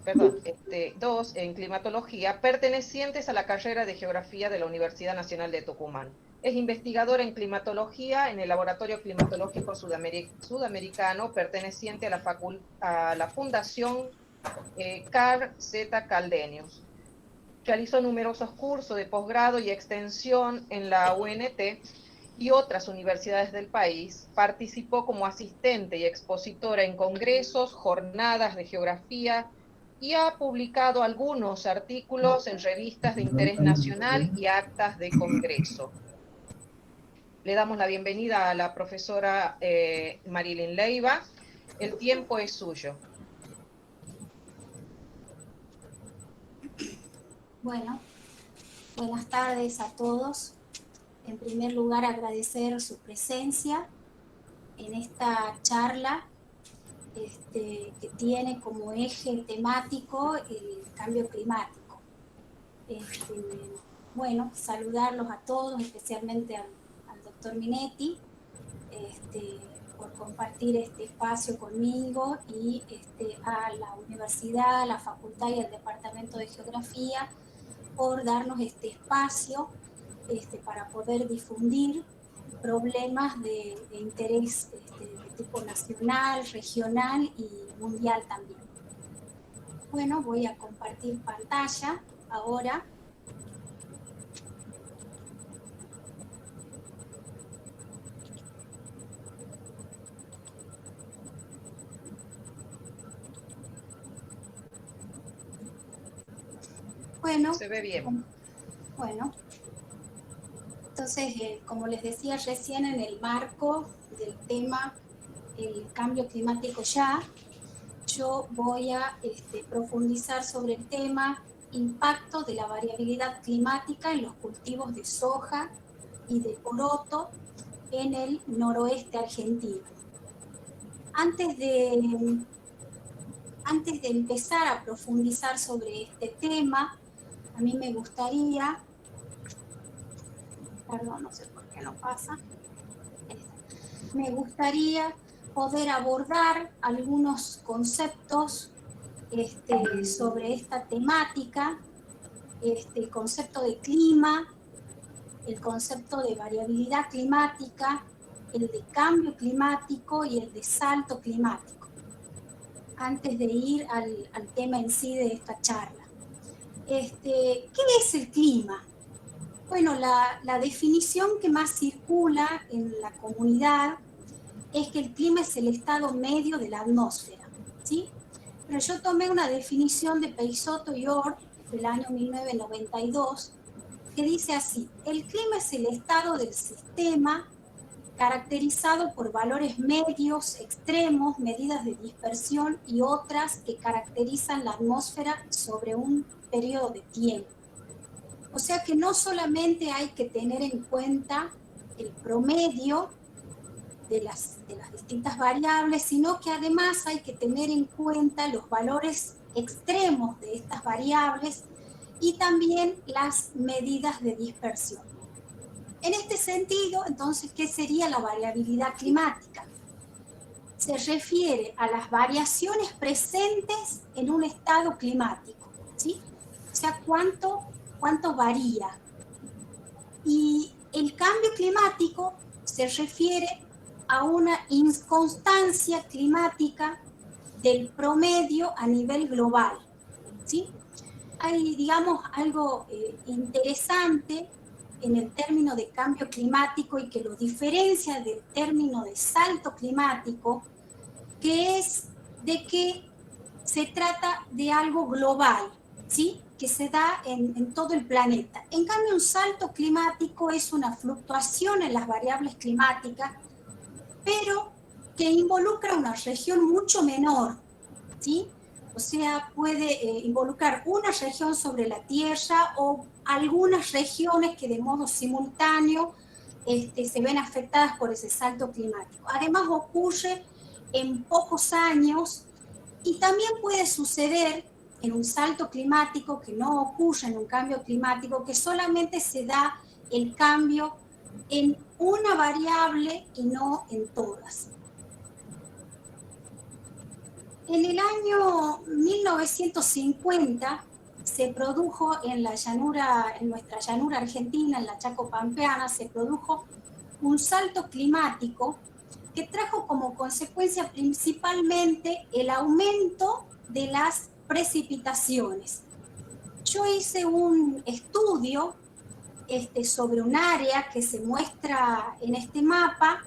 perdón, dos en climatología, pertenecientes a la carrera de geografía de la Universidad Nacional de Tucumán. Es investigadora en climatología en el Laboratorio Climatológico Sudamericano, perteneciente a la Fundación Carl Z. Caldenius. Realizó numerosos cursos de posgrado y extensión en la UNT y otras universidades del país. Participó como asistente y expositora en congresos, jornadas de geografía y ha publicado algunos artículos en revistas de interés nacional y actas de congreso. Le damos la bienvenida a la profesora Marilyn Leiva. El tiempo es suyo. Bueno, buenas tardes a todos. En primer lugar, agradecer su presencia en esta charla que tiene como eje temático el cambio climático. Bueno, saludarlos a todos, especialmente al doctor Minetti, por compartir este espacio conmigo y a la universidad, a la facultad y al departamento de geografía por darnos este espacio para poder difundir problemas de interés de tipo nacional, regional y mundial también. Bueno, voy a compartir pantalla ahora. Bueno, Se ve bien. bueno. Entonces, como les decía recién, en el marco del tema el cambio climático ya, yo voy a profundizar sobre el tema impacto de la variabilidad climática en los cultivos de soja y de poroto en el noroeste argentino. Antes de empezar a profundizar sobre este tema, a mí me gustaría, perdón, no sé por qué no pasa, me gustaría poder abordar algunos conceptos sobre esta temática, el concepto de clima, el concepto de variabilidad climática, el de cambio climático y el de salto climático, antes de ir al tema en sí de esta charla. ¿Qué es el clima? Bueno, la definición que más circula en la comunidad es que el clima es el estado medio de la atmósfera, ¿sí? Pero yo tomé una definición de Peixoto y Orr del año 1992 que dice así: el clima es el estado del sistema caracterizado por valores medios, extremos, medidas de dispersión y otras que caracterizan la atmósfera sobre un periodo de tiempo. O sea que no solamente hay que tener en cuenta el promedio de las distintas variables, sino que además hay que tener en cuenta los valores extremos de estas variables y también las medidas de dispersión. En este sentido, entonces, ¿qué sería la variabilidad climática? Se refiere a las variaciones presentes en un estado climático, ¿sí? O sea, cuánto varía. Y el cambio climático se refiere a una inconstancia climática del promedio a nivel global, ¿sí? Hay, digamos, algo interesante en el término de cambio climático y que lo diferencia del término de salto climático, que es de que se trata de algo global, ¿sí? Que se da en todo el planeta. En cambio, un salto climático es una fluctuación en las variables climáticas, pero que involucra una región mucho menor, ¿sí? O sea, puede involucrar una región sobre la Tierra o algunas regiones que de modo simultáneo se ven afectadas por ese salto climático. Además, ocurre en pocos años y también puede suceder en un salto climático que no ocurre en un cambio climático, que solamente se da el cambio en una variable y no en todas. En el año 1950 se produjo en la llanura, en nuestra llanura argentina, en la Chaco Pampeana, se produjo un salto climático que trajo como consecuencia principalmente el aumento de las precipitaciones. Yo hice un estudio sobre un área que se muestra en este mapa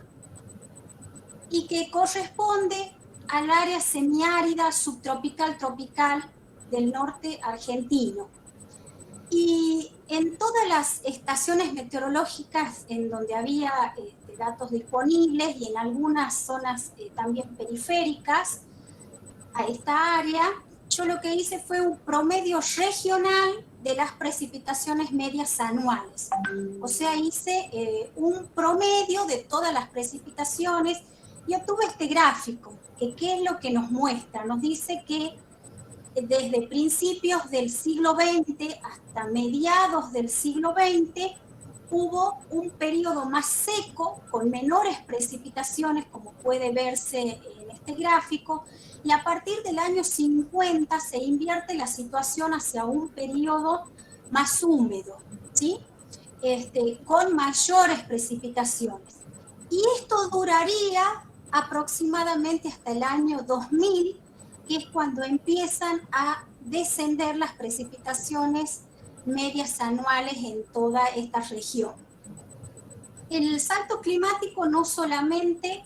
y que corresponde al área semiárida subtropical tropical del norte argentino. Y en todas las estaciones meteorológicas en donde había datos disponibles y en algunas zonas también periféricas a esta área, yo lo que hice fue un promedio regional de las precipitaciones medias anuales. O sea, hice un promedio de todas las precipitaciones y obtuve este gráfico, que ¿qué es lo que nos muestra? Nos dice que desde principios del siglo XX hasta mediados del siglo XX hubo un periodo más seco, con menores precipitaciones, como puede verse en este gráfico, y a partir del año 50 se invierte la situación hacia un periodo más húmedo, ¿sí? Con mayores precipitaciones. Y esto duraría aproximadamente hasta el año 2000, que es cuando empiezan a descender las precipitaciones medias anuales en toda esta región. El salto climático no solamente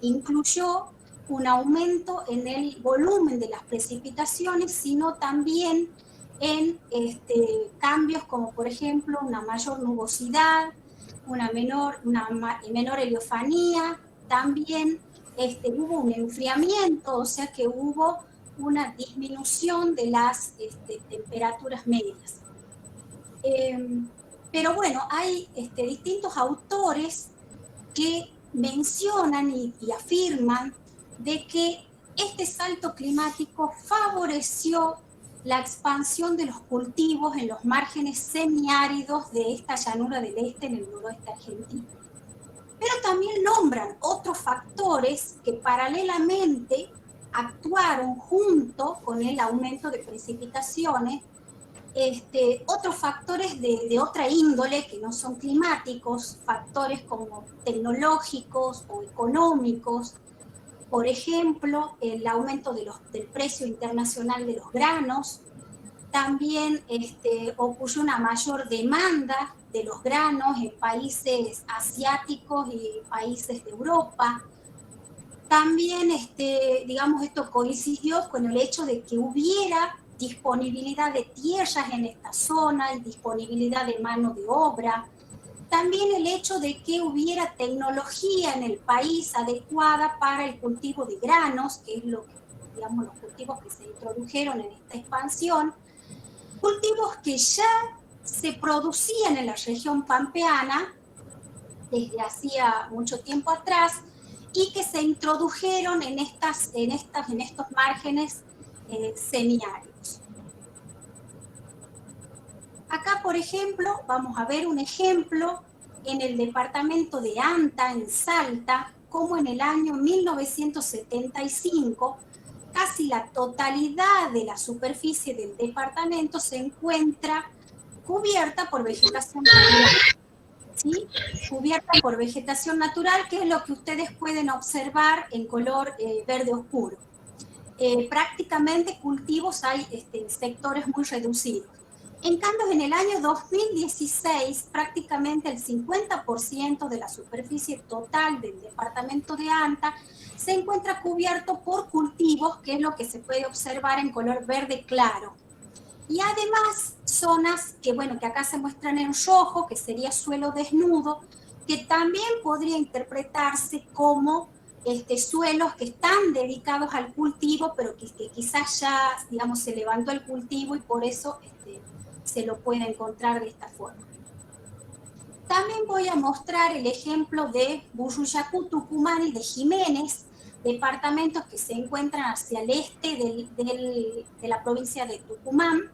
incluyó un aumento en el volumen de las precipitaciones, sino también en cambios como, por ejemplo, una mayor nubosidad, una menor heliofanía, también hubo un enfriamiento, o sea que hubo una disminución de las temperaturas medias. Pero bueno, hay distintos autores que mencionan y afirman de que este salto climático favoreció la expansión de los cultivos en los márgenes semiáridos de esta llanura del este en el noroeste argentino. Pero también nombran otros factores que paralelamente actuaron junto con el aumento de precipitaciones, otros factores de otra índole que no son climáticos, factores como tecnológicos o económicos, por ejemplo, el aumento del precio internacional de los granos. También ocurrió una mayor demanda de los granos en países asiáticos y países de Europa. También, digamos, esto coincidió con el hecho de que hubiera disponibilidad de tierras en esta zona y disponibilidad de mano de obra. También el hecho de que hubiera tecnología en el país adecuada para el cultivo de granos, que es lo que, digamos, los cultivos que se introdujeron en esta expansión, cultivos que ya se producían en la región pampeana desde hacía mucho tiempo atrás y que se introdujeron en estos márgenes semiáridos. Acá, por ejemplo, vamos a ver un ejemplo en el departamento de Anta, en Salta, como en el año 1975 casi la totalidad de la superficie del departamento se encuentra cubierta por vegetación natural, ¿sí? Cubierta por vegetación natural, que es lo que ustedes pueden observar en color verde oscuro. Prácticamente cultivos hay en sectores muy reducidos. En cambio, en el año 2016, prácticamente el 50% de la superficie total del departamento de Anta se encuentra cubierto por cultivos, que es lo que se puede observar en color verde claro. Y además, zonas que, bueno, que acá se muestran en rojo, que sería suelo desnudo, que también podría interpretarse como suelos que están dedicados al cultivo, pero que quizás ya, digamos, se levantó el cultivo y por eso se lo puede encontrar de esta forma. También voy a mostrar el ejemplo de Burruyacu, Tucumán y de Jiménez, departamentos que se encuentran hacia el este de la provincia de Tucumán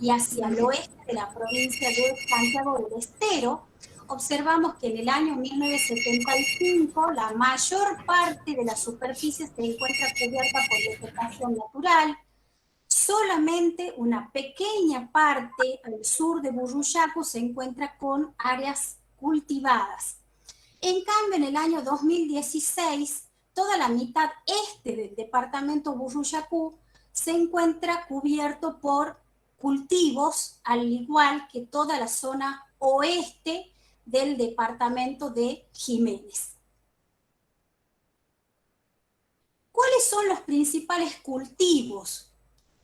y hacia el oeste de la provincia de Santiago del Estero. observamos que en el año 1975 la mayor parte de la superficie se encuentra cubierta por vegetación natural, solamente una pequeña parte al sur de Burruchacu se encuentra con áreas cultivadas. En cambio, en el año 2016, toda la mitad este del departamento Burruchacu se encuentra cubierto por cultivos, al igual que toda la zona oeste del departamento de Jiménez. ¿Cuáles son los principales cultivos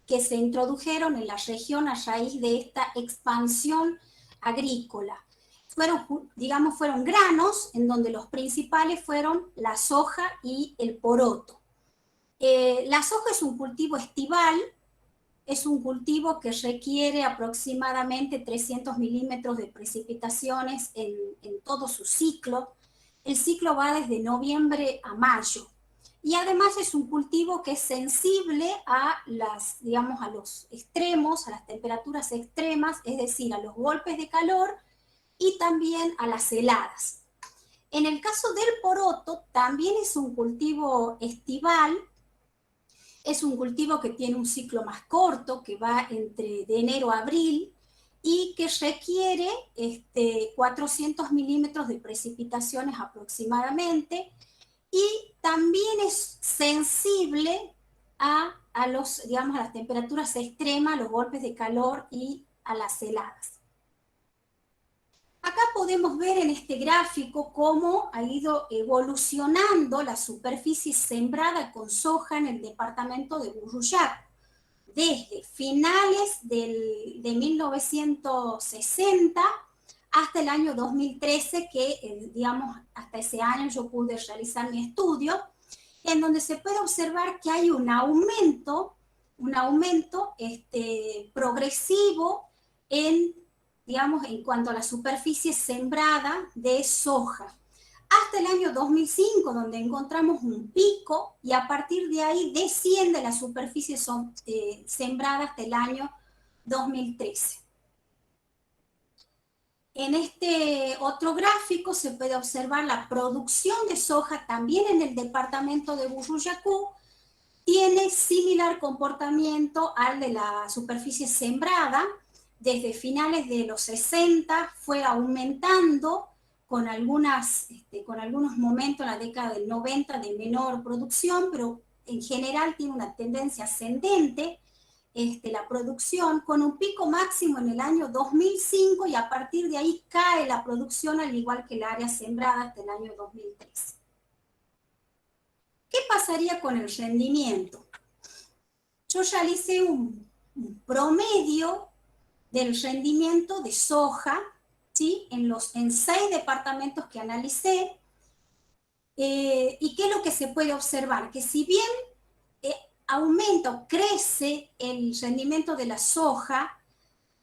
que se introdujeron en la región a raíz de esta expansión agrícola? Fueron granos, en donde los principales fueron la soja y el poroto. La soja es un cultivo estival, es un cultivo que requiere aproximadamente 300 milímetros de precipitaciones en todo su ciclo. El ciclo va desde noviembre a mayo. Y además es un cultivo que es sensible a a los extremos, a las temperaturas extremas, es decir, a los golpes de calor y también a las heladas. En el caso del poroto, también es un cultivo estival, es un cultivo que tiene un ciclo más corto, que va de enero a abril, y que requiere 400 milímetros de precipitaciones aproximadamente, y también es sensible a las temperaturas extremas, a los golpes de calor y a las heladas. Acá podemos ver en este gráfico cómo ha ido evolucionando la superficie sembrada con soja en el departamento de Burruchacu. Desde finales de 1960 hasta el año 2013, que hasta ese año yo pude realizar mi estudio, en donde se puede observar que hay un aumento progresivo en cuanto a la superficie sembrada de soja. Hasta el año 2005, donde encontramos un pico, y a partir de ahí desciende la superficie sembrada hasta el año 2013. En este otro gráfico se puede observar la producción de soja también en el departamento de Burruchacu. Tiene similar comportamiento al de la superficie sembrada. Desde finales de los 60 fue aumentando con algunos momentos en la década del 90 de menor producción, pero en general tiene una tendencia ascendente la producción, con un pico máximo en el año 2005, y a partir de ahí cae la producción, al igual que el área sembrada, hasta el año 2013. ¿Qué pasaría con el rendimiento? Yo realicé un promedio del rendimiento de soja, ¿sí? en 6 departamentos que analicé, y ¿qué es lo que se puede observar? Que si bien crece el rendimiento de la soja,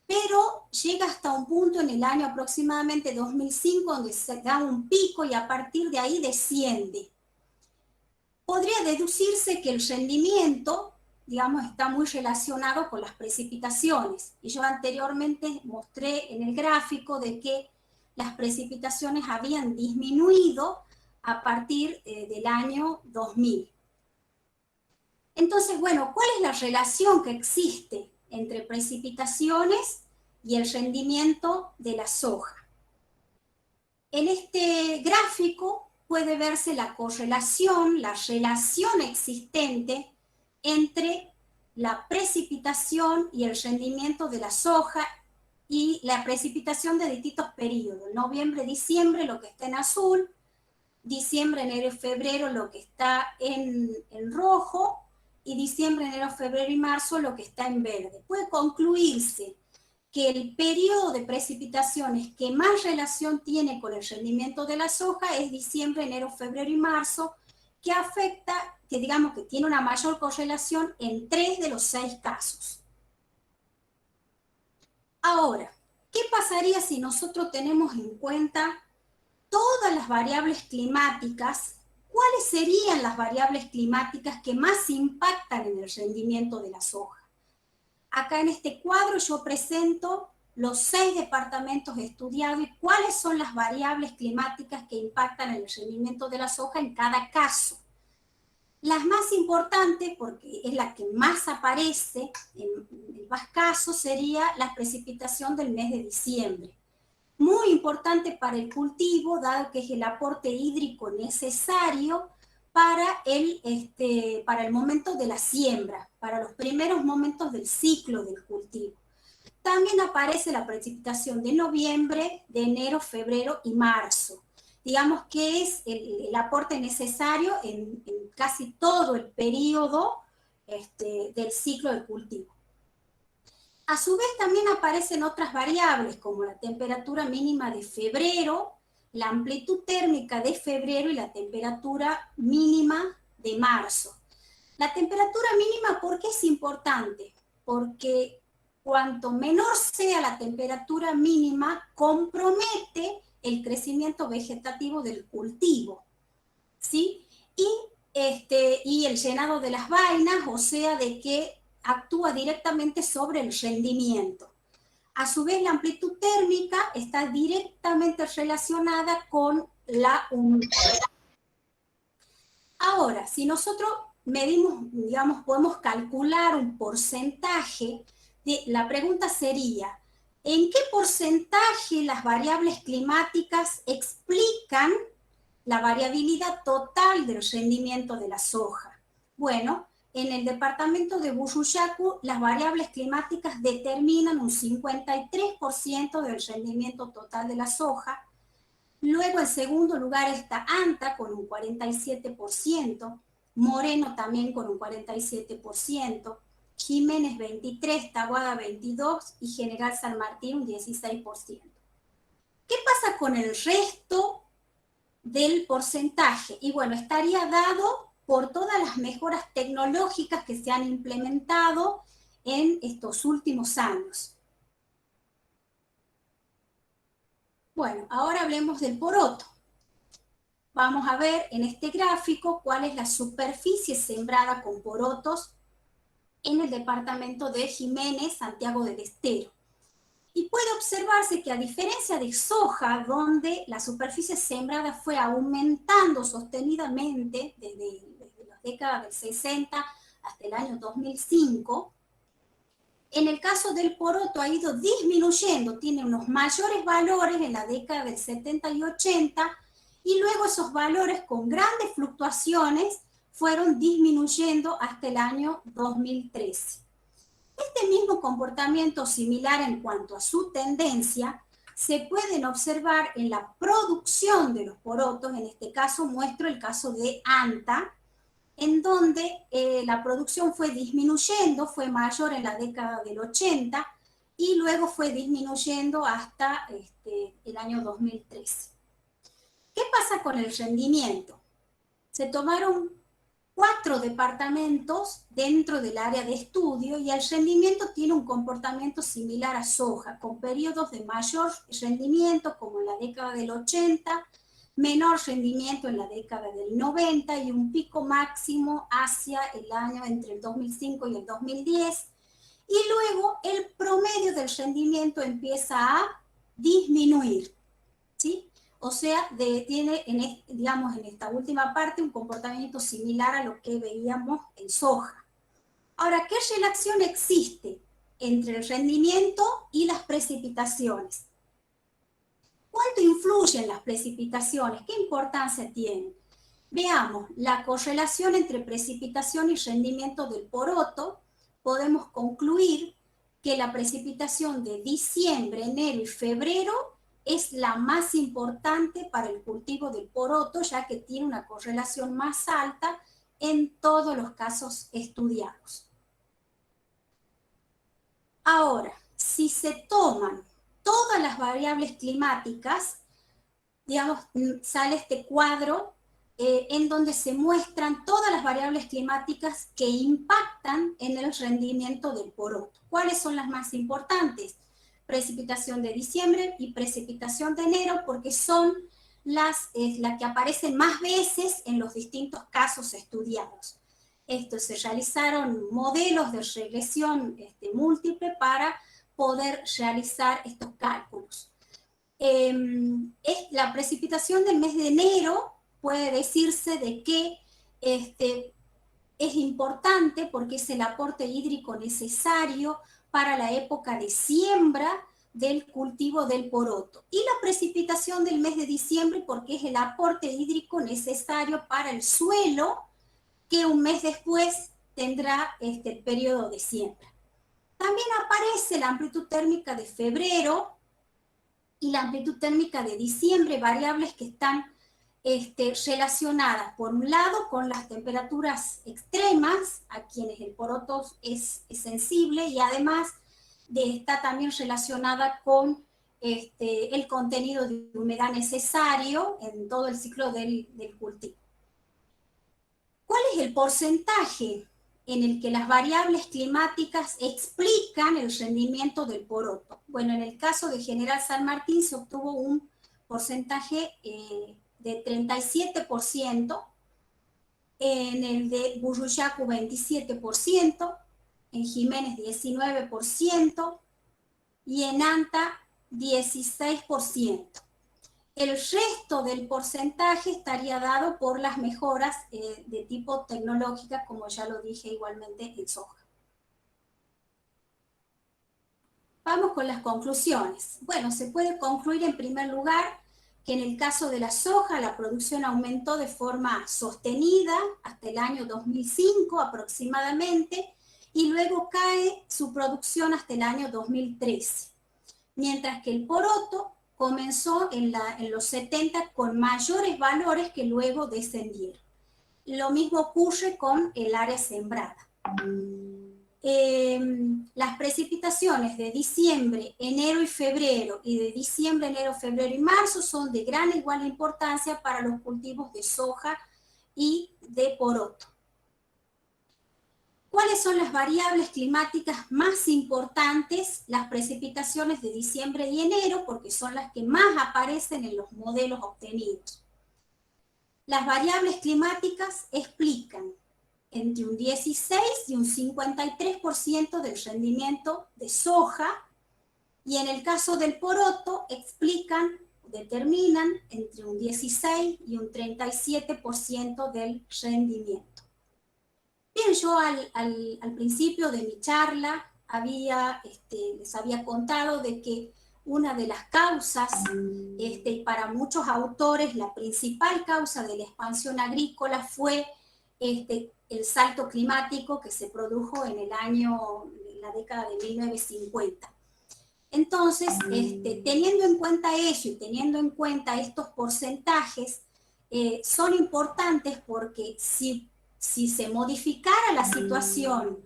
pero llega hasta un punto en el año aproximadamente 2005, donde se da un pico y a partir de ahí desciende. Podría deducirse que el rendimiento, está muy relacionado con las precipitaciones. Y yo anteriormente mostré en el gráfico de que las precipitaciones habían disminuido a partir del año 2000. Entonces, bueno, ¿cuál es la relación que existe entre precipitaciones y el rendimiento de la soja? En este gráfico puede verse la correlación, la relación existente entre la precipitación y el rendimiento de la soja, y la precipitación de distintos periodos: noviembre, diciembre, lo que está en azul; diciembre, enero y febrero, lo que está en rojo; y diciembre, enero, febrero y marzo, lo que está en verde. Puede concluirse que el periodo de precipitaciones que más relación tiene con el rendimiento de la soja es diciembre, enero, febrero y marzo, que que tiene una mayor correlación en 3 de los 6 casos. Ahora, ¿qué pasaría si nosotros tenemos en cuenta todas las variables climáticas? ¿Cuáles serían las variables climáticas que más impactan en el rendimiento de la soja? Acá en este cuadro yo presento los 6 departamentos estudiados y cuáles son las variables climáticas que impactan en el rendimiento de la soja en cada caso. Las más importantes, porque es la que más aparece en más casos, sería la precipitación del mes de diciembre. Muy importante para el cultivo, dado que es el aporte hídrico necesario para el momento de la siembra, para los primeros momentos del ciclo del cultivo. También aparece la precipitación de noviembre, de enero, febrero y marzo. Digamos que es el aporte necesario en casi todo el periodo del ciclo del cultivo. A su vez también aparecen otras variables como la temperatura mínima de febrero, la amplitud térmica de febrero y la temperatura mínima de marzo. La temperatura mínima, ¿por qué es importante? Porque cuanto menor sea la temperatura mínima, compromete el crecimiento vegetativo del cultivo, ¿sí? Y el llenado de las vainas, o sea, de que actúa directamente sobre el rendimiento. A su vez, la amplitud térmica está directamente relacionada con la humedad. Ahora, si nosotros medimos, digamos, podemos calcular un porcentaje, la pregunta sería, ¿en qué porcentaje las variables climáticas explican la variabilidad total del rendimiento de la soja? Bueno, en el departamento de Burruyacu, las variables climáticas determinan un 53% del rendimiento total de la soja. Luego, en segundo lugar, está Anta con un 47%, Moreno también con un 47%, Jiménez 23%, Taboada 22% y General San Martín un 16%. ¿Qué pasa con el resto del porcentaje? Y bueno, estaría dado por todas las mejoras tecnológicas que se han implementado en estos últimos años. Bueno, ahora hablemos del poroto. Vamos a ver en este gráfico cuál es la superficie sembrada con porotos en el departamento de Jiménez, Santiago del Estero. Y puede observarse que a diferencia de soja, donde la superficie sembrada fue aumentando sostenidamente desde las décadas del 60 hasta el año 2005, en el caso del poroto ha ido disminuyendo, tiene unos mayores valores en la década del 70 y 80, y luego esos valores con grandes fluctuaciones fueron disminuyendo hasta el año 2013. Este mismo comportamiento similar en cuanto a su tendencia se pueden observar en la producción de los porotos. En este caso muestro el caso de Anta, en donde la producción fue disminuyendo, fue mayor en la década del 80 y luego fue disminuyendo hasta el año 2013. ¿Qué pasa con el rendimiento? Se tomaron 4 departamentos dentro del área de estudio y el rendimiento tiene un comportamiento similar a soja, con periodos de mayor rendimiento como en la década del 80, menor rendimiento en la década del 90 y un pico máximo hacia el año entre el 2005 y el 2010. Y luego el promedio del rendimiento empieza a disminuir, ¿sí? O sea, tiene, digamos, en esta última parte un comportamiento similar a lo que veíamos en soja. Ahora, ¿qué relación existe entre el rendimiento y las precipitaciones? ¿Cuánto influyen las precipitaciones? ¿Qué importancia tienen? Veamos, la correlación entre precipitación y rendimiento del poroto. Podemos concluir que la precipitación de diciembre, enero y febrero es la más importante para el cultivo del poroto, ya que tiene una correlación más alta en todos los casos estudiados. Ahora, si se toman todas las variables climáticas, digamos, sale este cuadro en donde se muestran todas las variables climáticas que impactan en el rendimiento del poroto. ¿Cuáles son las más importantes? Precipitación de diciembre y precipitación de enero, porque son las que aparecen más veces en los distintos casos estudiados. Se realizaron modelos de regresión múltiple para poder realizar estos cálculos. La precipitación del mes de enero puede decirse de que es importante porque es el aporte hídrico necesario para la época de siembra del cultivo del poroto. Y la precipitación del mes de diciembre porque es el aporte hídrico necesario para el suelo que un mes después tendrá el periodo de siembra. También aparece la amplitud térmica de febrero y la amplitud térmica de diciembre, variables que están relacionadas, por un lado, con las temperaturas extremas, a quienes el poroto es sensible, y además está también relacionada con el contenido de humedad necesario en todo el ciclo del cultivo. ¿Cuál es el porcentaje en el que las variables climáticas explican el rendimiento del poroto? Bueno, en el caso de General San Martín se obtuvo un porcentaje de 37%, en el de Burruyacu 27%, en Jiménez 19% y en Anta 16%. El resto del porcentaje estaría dado por las mejoras de tipo tecnológica, como ya lo dije igualmente en soja. Vamos con las conclusiones. Bueno, se puede concluir en primer lugar que en el caso de la soja la producción aumentó de forma sostenida hasta el año 2005 aproximadamente y luego cae su producción hasta el año 2013. Mientras que el poroto comenzó en los 70 con mayores valores que luego descendieron. Lo mismo ocurre con el área sembrada. Las precipitaciones de diciembre, enero y febrero, y de diciembre, enero, febrero y marzo son de gran igual importancia para los cultivos de soja y de poroto. ¿Cuáles son las variables climáticas más importantes? Las precipitaciones de diciembre y enero, porque son las que más aparecen en los modelos obtenidos. Las variables climáticas explican entre un 16 y un 53% del rendimiento de soja, y en el caso del poroto determinan entre un 16 y un 37% del rendimiento. Bien, yo al principio de mi charla les había contado de que una de las causas, para muchos autores, la principal causa de la expansión agrícola fue el salto climático que se produjo en la década de 1950. Entonces, teniendo en cuenta eso y teniendo en cuenta estos porcentajes, son importantes porque si se modificara la situación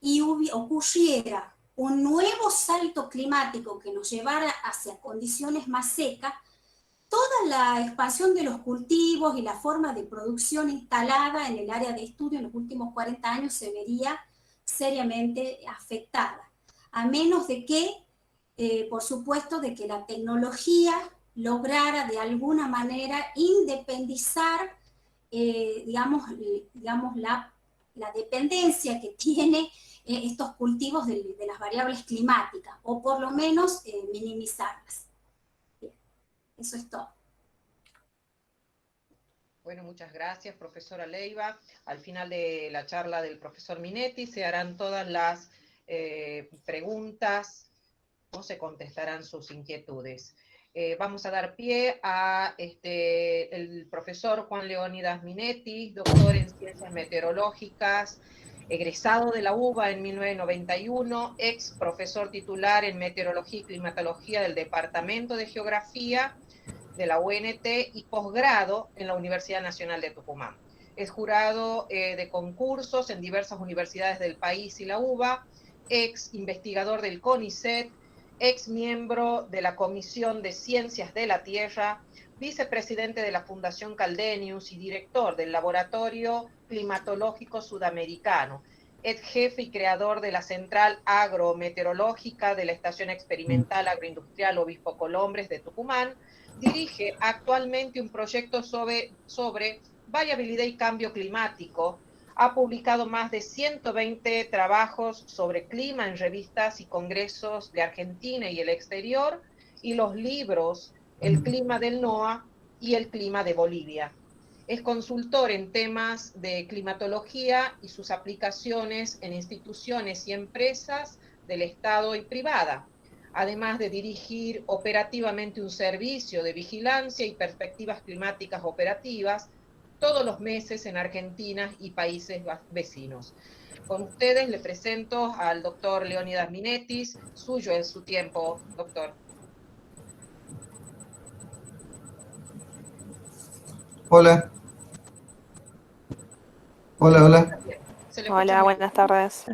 y ocurriera un nuevo salto climático que nos llevara hacia condiciones más secas, toda la expansión de los cultivos y la forma de producción instalada en el área de estudio en los últimos 40 años se vería seriamente afectada, a menos de que, por supuesto, de que la tecnología lograra de alguna manera independizar digamos la dependencia que tiene estos cultivos de las variables climáticas, o por lo menos minimizarlas. Bien, eso es todo. Bueno, muchas gracias, profesora Leiva. Al final de la charla del profesor Minetti se harán todas las preguntas, no se contestarán sus inquietudes. Vamos a dar pie a el profesor Juan Leónidas Minetti, doctor en Ciencias Meteorológicas, egresado de la UBA en 1991, ex profesor titular en Meteorología y Climatología del Departamento de Geografía de la UNT y posgrado en la Universidad Nacional de Tucumán. Es jurado de concursos en diversas universidades del país y la UBA, ex investigador del CONICET, ex miembro de la Comisión de Ciencias de la Tierra, vicepresidente de la Fundación Caldenius y director del Laboratorio Climatológico Sudamericano, ex jefe y creador de la Central Agrometeorológica de la Estación Experimental Agroindustrial Obispo Colombres de Tucumán. Dirige actualmente un proyecto sobre variabilidad y cambio climático Ha publicado más de 120 trabajos sobre clima en revistas y congresos de Argentina y el exterior, y los libros El clima del NOA y El clima de Bolivia. Es consultor en temas de climatología y sus aplicaciones en instituciones y empresas del Estado y privada, además de dirigir operativamente un servicio de vigilancia y perspectivas climáticas operativas todos los meses en Argentina y países vecinos. Con ustedes le presento al doctor Leónidas Minetis. Suyo es su tiempo, doctor. Hola, hola, hola. Se le escucha Hola, muy buenas tardes.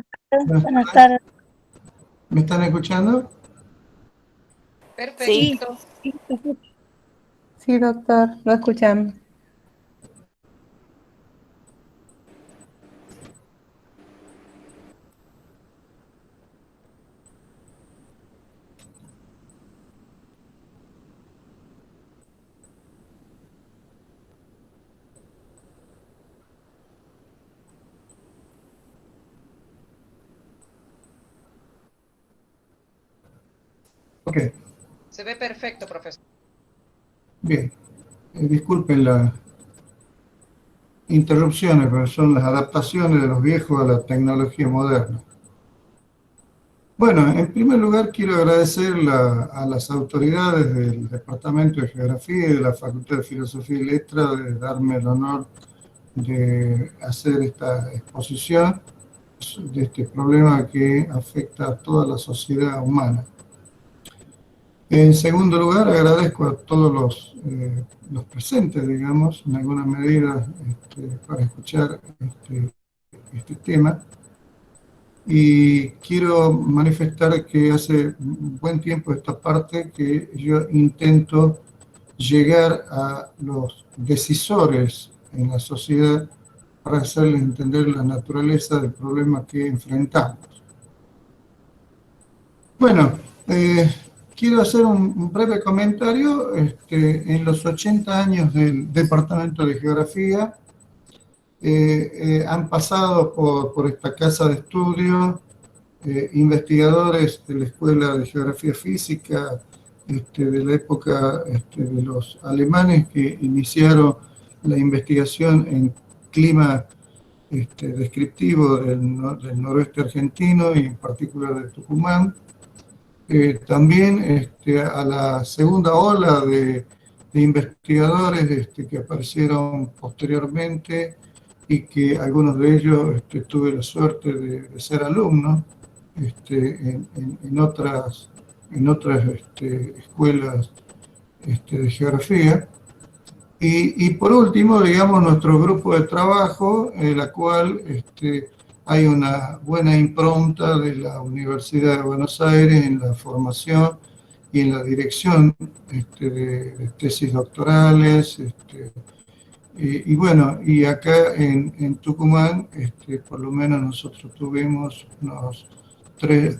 Buenas tardes. ¿Me están escuchando? Sí, perfecto. Sí, doctor, lo escuchamos. Ok, Se ve perfecto, profesor. bien. Disculpen las interrupciones, pero son las adaptaciones de los viejos a la tecnología moderna. Bueno, en primer lugar quiero agradecer a las autoridades del Departamento de Geografía y de la Facultad de Filosofía y Letras de darme el honor de hacer esta exposición de este problema que afecta a toda la sociedad humana. En segundo lugar, agradezco a todos los presentes, digamos, en alguna medida, para escuchar este tema. Y quiero manifestar que hace un buen tiempo de esta parte que yo intento llegar a los decisores en la sociedad para hacerles entender la naturaleza del problema que enfrentamos. Bueno, quiero hacer un breve comentario. En los 80 años del Departamento de Geografía han pasado por esta casa de estudio investigadores de la Escuela de Geografía Física de la época de los alemanes que iniciaron la investigación en clima descriptivo del noroeste argentino y en particular de Tucumán. También a la segunda ola de investigadores que aparecieron posteriormente y que algunos de ellos tuve la suerte de ser alumno en otras escuelas de geografía. Y por último, digamos, nuestro grupo de trabajo, en la cual hay una buena impronta de la Universidad de Buenos Aires en la formación y en la dirección de tesis doctorales. Y bueno, y acá en Tucumán, por lo menos nosotros tuvimos unos 3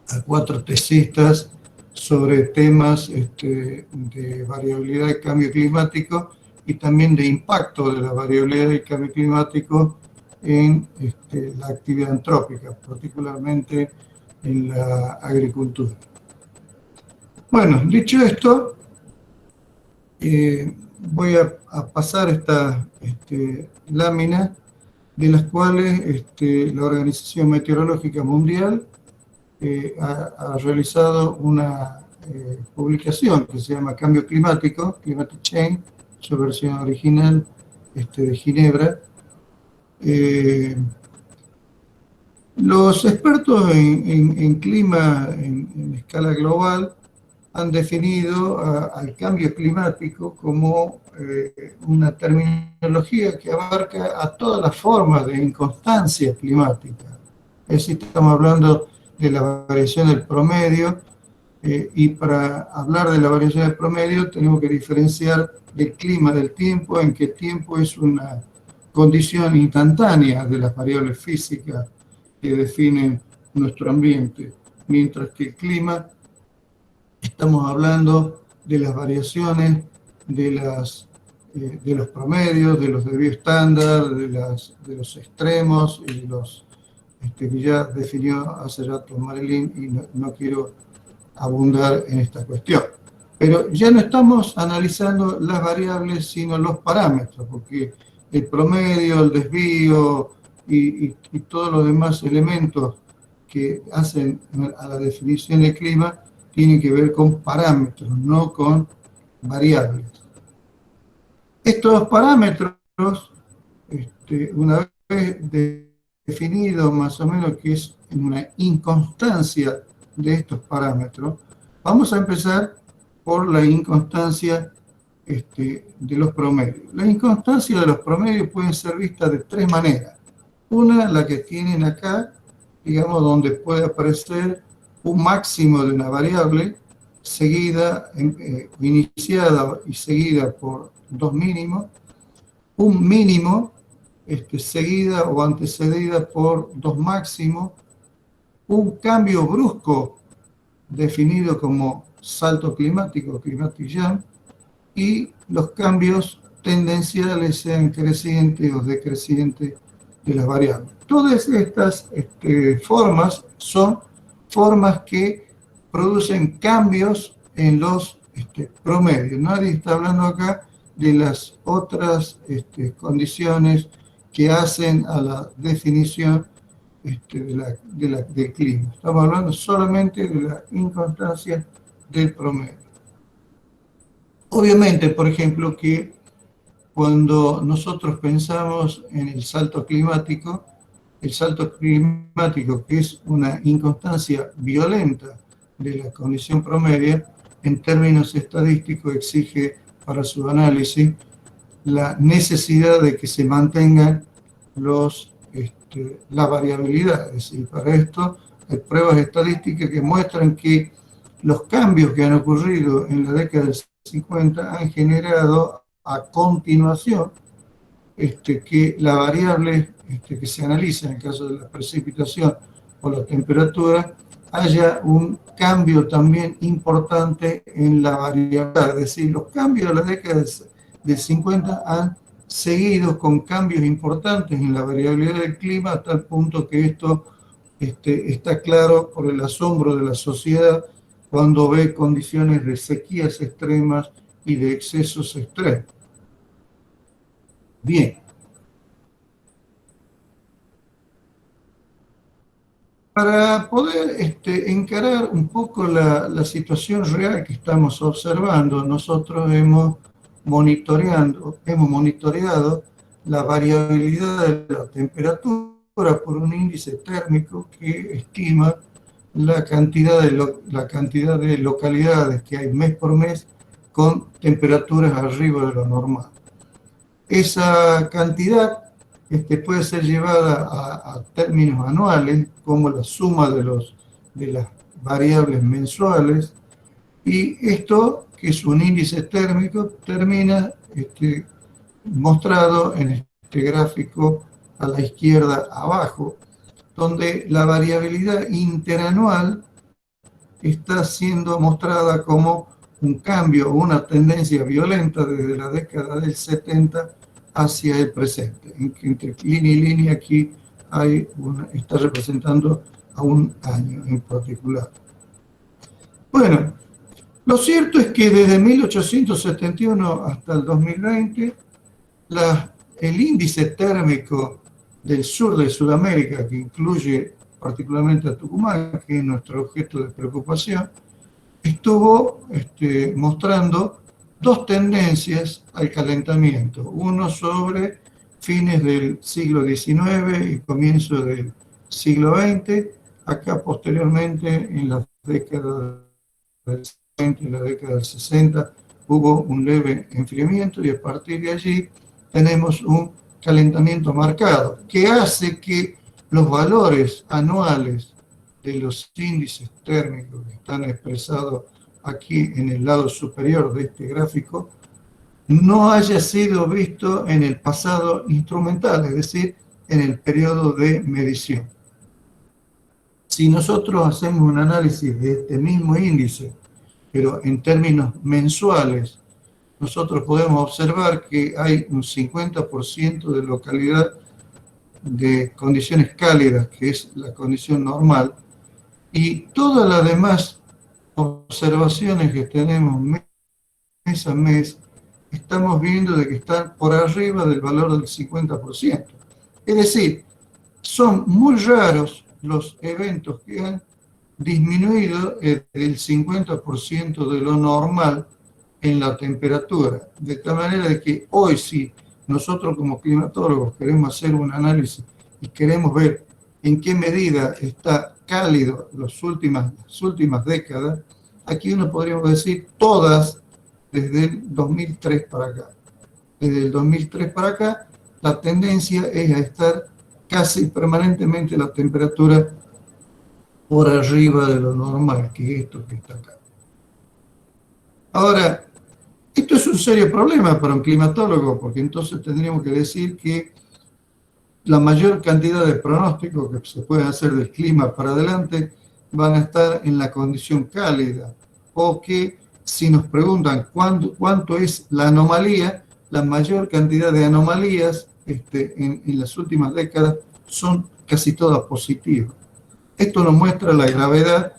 a 4 tesistas sobre temas de variabilidad y cambio climático y también de impacto de la variabilidad y cambio climático en la actividad antrópica, particularmente en la agricultura. Bueno, dicho esto, voy a pasar esta lámina de las cuales la Organización Meteorológica Mundial ha realizado una publicación que se llama Cambio Climático, Climate Change, su versión original de Ginebra. Los expertos en clima en escala global han definido al cambio climático como una terminología que abarca a todas las formas de inconstancia climática. Es decir, estamos hablando de la variación del promedio, y para hablar de la variación del promedio tenemos que diferenciar del clima, del tiempo, en que tiempo es una condición instantánea de las variables físicas que definen nuestro ambiente, mientras que el clima estamos hablando de las variaciones de las de los promedios, de los desvíos estándar, de los extremos y de los que ya definió hace rato Marilyn, y no quiero abundar en esta cuestión. Pero ya no estamos analizando las variables, sino los parámetros, porque el promedio, el desvío y todos los demás elementos que hacen a la definición del clima tienen que ver con parámetros, no con variables. Estos parámetros, una vez definido más o menos que es una inconstancia de estos parámetros, vamos a empezar por la inconstancia de los promedios. La inconstancia de los promedios pueden ser vistas de tres maneras. Una, la que tienen acá, digamos, donde puede aparecer un máximo de una variable seguida, iniciada y seguida por dos mínimos, un mínimo seguida o antecedida por dos máximos, un cambio brusco definido como salto climático, climatic jump, y los cambios tendenciales, sean crecientes o decrecientes, de las variables. Todas estas formas son formas que producen cambios en los promedios. Nadie está hablando acá de las otras condiciones que hacen a la definición del clima. Estamos hablando solamente de la inconstancia del promedio. Obviamente, por ejemplo, que cuando nosotros pensamos en el salto climático, que es una inconstancia violenta de la condición promedio, en términos estadísticos exige para su análisis la necesidad de que se mantengan la variabilidad. Es decir, para esto hay pruebas estadísticas que muestran que los cambios que han ocurrido en la década del 50 han generado a continuación que la variable que se analiza en el caso de la precipitación o la temperatura haya un cambio también importante en la variabilidad. Es decir, los cambios de la década del 50 han seguido con cambios importantes en la variabilidad del clima, hasta el punto que esto está claro por el asombro de la sociedad cuando ve condiciones de sequías extremas y de excesos extremos. Bien. Para poder encarar un poco la situación real que estamos observando, nosotros hemos monitoreado la variabilidad de la temperatura por un índice térmico que estima la cantidad de localidades que hay mes por mes con temperaturas arriba de lo normal. Esa cantidad puede ser llevada a términos anuales, como la suma de las variables mensuales, y esto, que es un índice térmico, termina mostrado en este gráfico a la izquierda abajo, donde la variabilidad interanual está siendo mostrada como un cambio o una tendencia violenta desde la década del 70 hacia el presente. Entre línea y línea aquí está representando a un año en particular. Bueno, lo cierto es que desde 1871 hasta el 2020, el índice térmico del sur de Sudamérica, que incluye particularmente a Tucumán, que es nuestro objeto de preocupación, estuvo mostrando dos tendencias al calentamiento. Uno sobre fines del siglo XIX y comienzo del siglo XX, acá posteriormente en la década del 50 y la década del 60 hubo un leve enfriamiento, y a partir de allí tenemos un calentamiento marcado, que hace que los valores anuales de los índices térmicos que están expresados aquí en el lado superior de este gráfico no haya sido visto en el pasado instrumental, es decir, en el periodo de medición. Si nosotros hacemos un análisis de este mismo índice, pero en términos mensuales, nosotros podemos observar que hay un 50% de localidad de condiciones cálidas, que es la condición normal, y todas las demás observaciones que tenemos mes a mes, estamos viendo de que están por arriba del valor del 50%. Es decir, son muy raros los eventos que han disminuido el 50% de lo normal en la temperatura. De tal manera de que hoy, si nosotros como climatólogos queremos hacer un análisis y queremos ver en qué medida está cálido las últimas décadas, aquí uno podríamos decir todas desde el 2003 para acá. Desde el 2003 para acá, la tendencia es a estar casi permanentemente la temperatura por arriba de lo normal, que es esto que está acá. Ahora, esto es un serio problema para un climatólogo, porque entonces tendríamos que decir que la mayor cantidad de pronósticos que se pueden hacer del clima para adelante van a estar en la condición cálida, o que si nos preguntan cuánto es la anomalía, la mayor cantidad de anomalías en las últimas décadas son casi todas positivas. Esto nos muestra la gravedad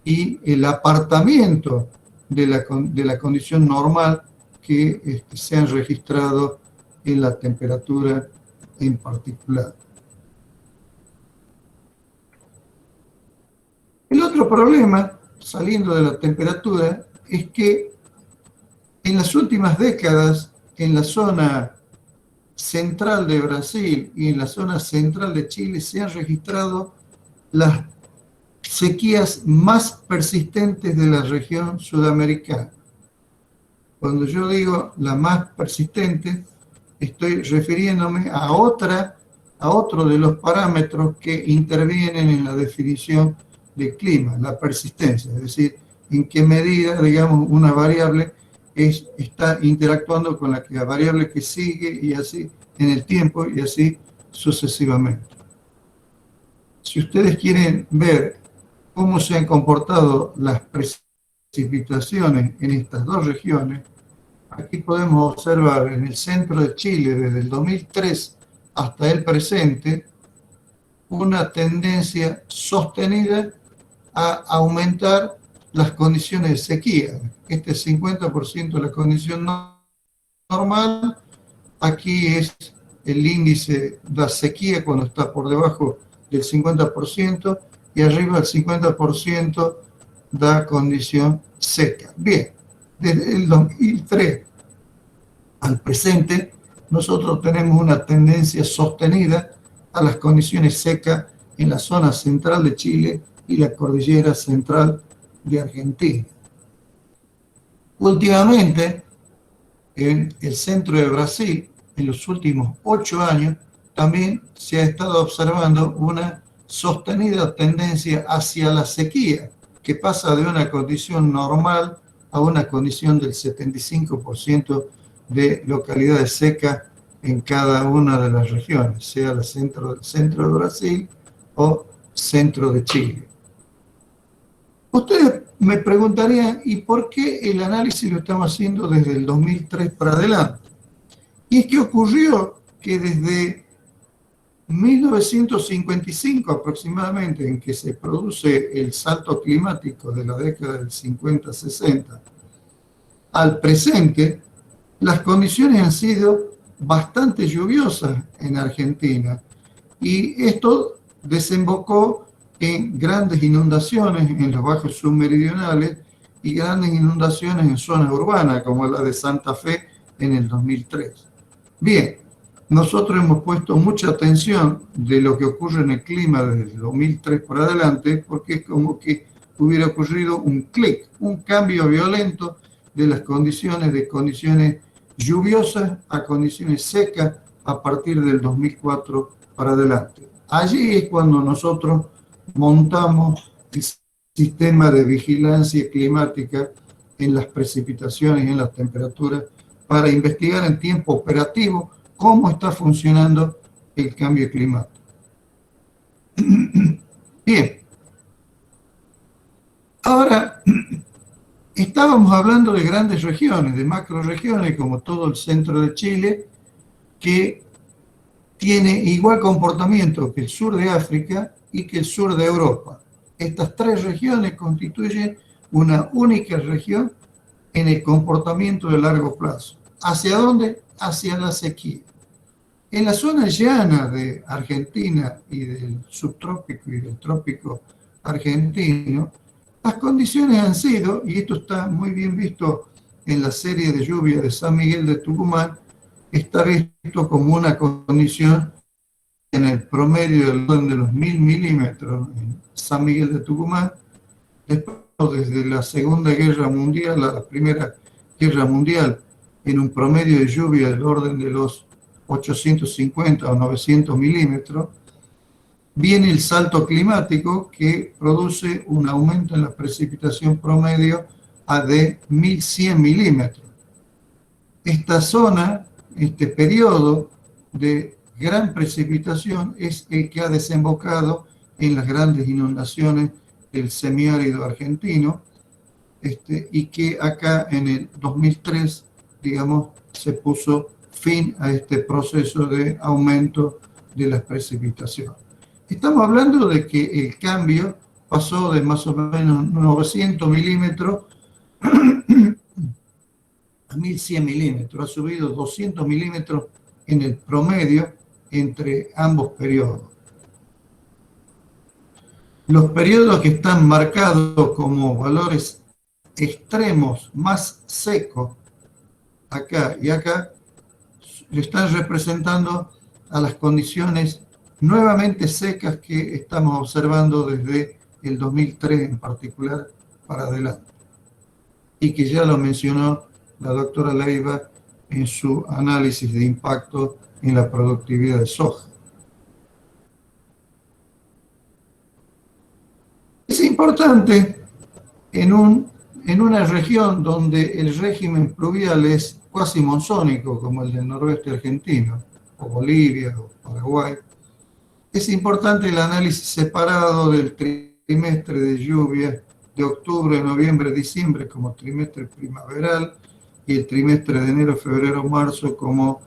y el apartamiento de la condición normal que se han registrado en la temperatura en particular. El otro problema, saliendo de la temperatura, es que en las últimas décadas, en la zona central de Brasil y en la zona central de Chile, se han registrado las sequías más persistentes de la región sudamericana. Cuando yo digo la más persistente, estoy refiriéndome a otro de los parámetros que intervienen en la definición del clima, la persistencia, es decir, en qué medida, digamos, una variable está interactuando con la variable que sigue y así en el tiempo y así sucesivamente. Si ustedes quieren ver cómo se han comportado las precipitaciones en estas dos regiones, aquí podemos observar en el centro de Chile, desde el 2003 hasta el presente, una tendencia sostenida a aumentar las condiciones de sequía. Este 50% de la condición normal, aquí es el índice de la sequía cuando está por debajo del 50%, y arriba del 50% da condición seca. Bien, desde el 2003 al presente, nosotros tenemos una tendencia sostenida a las condiciones secas en la zona central de Chile y la cordillera central de Argentina. Últimamente, en el centro de Brasil, en los últimos 8 años, también se ha estado observando una sostenida tendencia hacia la sequía, que pasa de una condición normal a una condición del 75% de localidades secas en cada una de las regiones, sea el centro de Brasil o centro de Chile. Ustedes me preguntarían, ¿y por qué el análisis lo estamos haciendo desde el 2003 para adelante? Y es que ocurrió que desde 1955 aproximadamente, en que se produce el salto climático de la década del 50-60, al presente, las condiciones han sido bastante lluviosas en Argentina, y esto desembocó en grandes inundaciones en los bajos submeridionales y grandes inundaciones en zonas urbanas, como la de Santa Fe en el 2003. Bien, nosotros hemos puesto mucha atención de lo que ocurre en el clima desde el 2003 para adelante, porque es como que hubiera ocurrido un clic, un cambio violento de las condiciones lluviosas a condiciones secas a partir del 2004 para adelante. Allí es cuando nosotros montamos el sistema de vigilancia climática en las precipitaciones y en las temperaturas para investigar en tiempo operativo cómo está funcionando el cambio climático. Bien. Ahora, Estábamos hablando de grandes regiones, de macroregiones, como todo el centro de Chile, que tiene igual comportamiento que el sur de África y que el sur de Europa. Estas tres regiones constituyen una única región en el comportamiento de largo plazo. ¿Hacia dónde? Hacia la sequía. En la zona llana de Argentina y del subtrópico y del trópico argentino, las condiciones han sido, y esto está muy bien visto en la serie de lluvia de San Miguel de Tucumán, está visto como una condición en el promedio del orden de los 1000 milímetros en San Miguel de Tucumán, después desde la Segunda Guerra Mundial a la Primera Guerra Mundial, en un promedio de lluvia del orden de los 850 o 900 milímetros, viene el salto climático que produce un aumento en la precipitación promedio a de 1100 milímetros. Esta zona, este periodo de gran precipitación es el que ha desembocado en las grandes inundaciones del semiárido argentino, y que acá en el 2003, digamos, se puso fin a este proceso de aumento de las precipitaciones. Estamos hablando de que el cambio pasó de más o menos 900 milímetros a 1100 milímetros, ha subido 200 milímetros en el promedio entre ambos periodos. Los periodos que están marcados como valores extremos más secos, acá y acá, están representando a las condiciones nuevamente secas que estamos observando desde el 2003 en particular para adelante, y que ya lo mencionó la doctora Leiva en su análisis de impacto en la productividad de soja. Es importante en una región donde el régimen pluvial es cuasi monzónico, como el del noroeste argentino, o Bolivia, o Paraguay, es importante el análisis separado del trimestre de lluvia de octubre, noviembre, diciembre como trimestre primaveral y el trimestre de enero, febrero, marzo como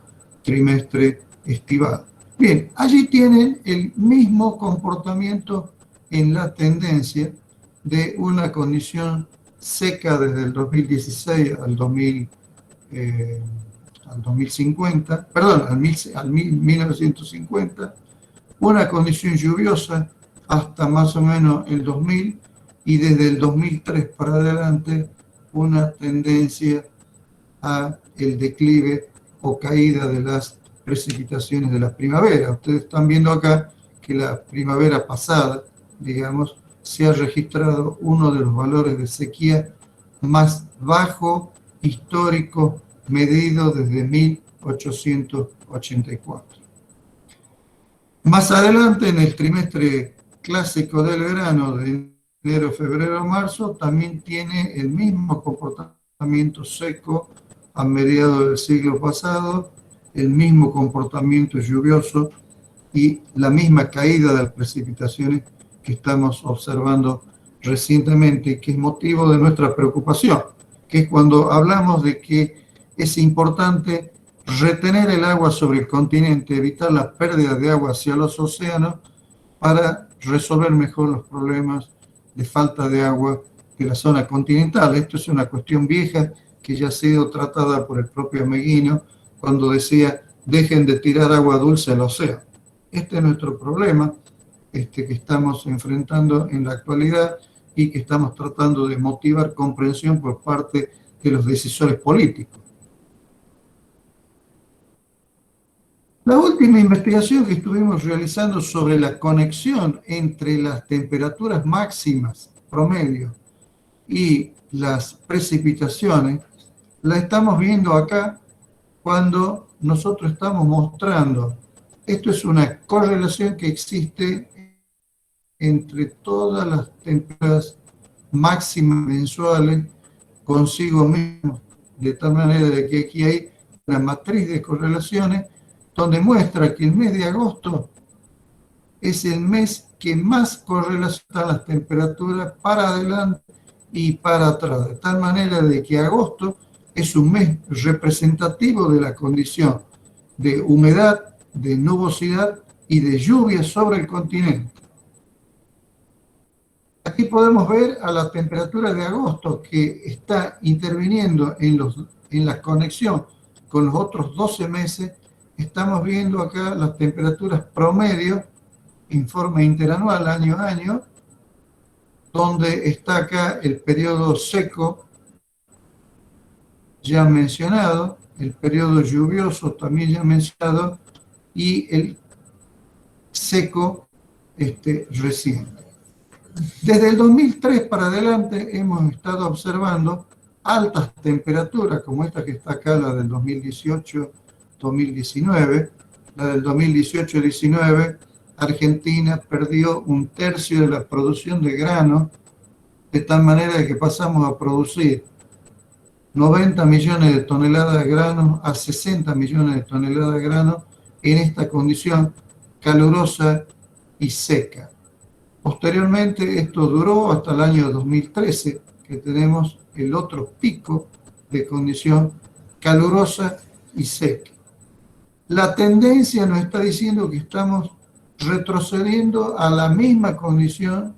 trimestre estival. Bien, allí tienen el mismo comportamiento en la tendencia de una condición seca desde el 2016 al 2050, perdón, al 1950, una condición lluviosa hasta más o menos el 2000 y desde el 2003 para adelante una tendencia a el declive o caída de las precipitaciones de la primavera. Ustedes están viendo acá que la primavera pasada, digamos, se ha registrado uno de los valores de sequía más bajo histórico medido desde 1884. Más adelante, en el trimestre clásico del verano de enero, febrero, marzo, también tiene el mismo comportamiento seco a mediados del siglo pasado, el mismo comportamiento lluvioso y la misma caída de las precipitaciones que estamos observando recientemente, que es motivo de nuestra preocupación, que es cuando hablamos de que es importante retener el agua sobre el continente, evitar la pérdida de agua hacia los océanos para resolver mejor los problemas de falta de agua de la zona continental. Esto es una cuestión vieja que ya ha sido tratada por el propio Meguino cuando decía, dejen de tirar agua dulce al océano. Este es nuestro problema que estamos enfrentando en la actualidad y que estamos tratando de motivar comprensión por parte de los decisores políticos. La última investigación que estuvimos realizando sobre la conexión entre las temperaturas máximas promedio y las precipitaciones, la estamos viendo acá cuando nosotros estamos mostrando, esto es una correlación que existe entre todas las temperaturas máximas mensuales consigo mismo, de tal manera de que aquí hay una matriz de correlaciones donde muestra que el mes de agosto es el mes que más correlaciona las temperaturas para adelante y para atrás, de tal manera de que agosto es un mes representativo de la condición de humedad, de nubosidad y de lluvia sobre el continente. Aquí podemos ver a la temperatura de agosto que está interviniendo en la conexión con los otros 12 meses. Estamos viendo acá las temperaturas promedio en forma interanual, año a año, donde está acá el periodo seco ya mencionado, el periodo lluvioso también ya mencionado, y el seco reciente. Desde el 2003 para adelante hemos estado observando altas temperaturas, como esta que está acá, la del 2018-2019. La del 2018-19, Argentina perdió un tercio de la producción de grano, de tal manera que pasamos a producir 90 millones de toneladas de grano a 60 millones de toneladas de grano en esta condición calurosa y seca. Posteriormente, esto duró hasta el año 2013, que tenemos el otro pico de condición calurosa y seca. La tendencia nos está diciendo que estamos retrocediendo a la misma condición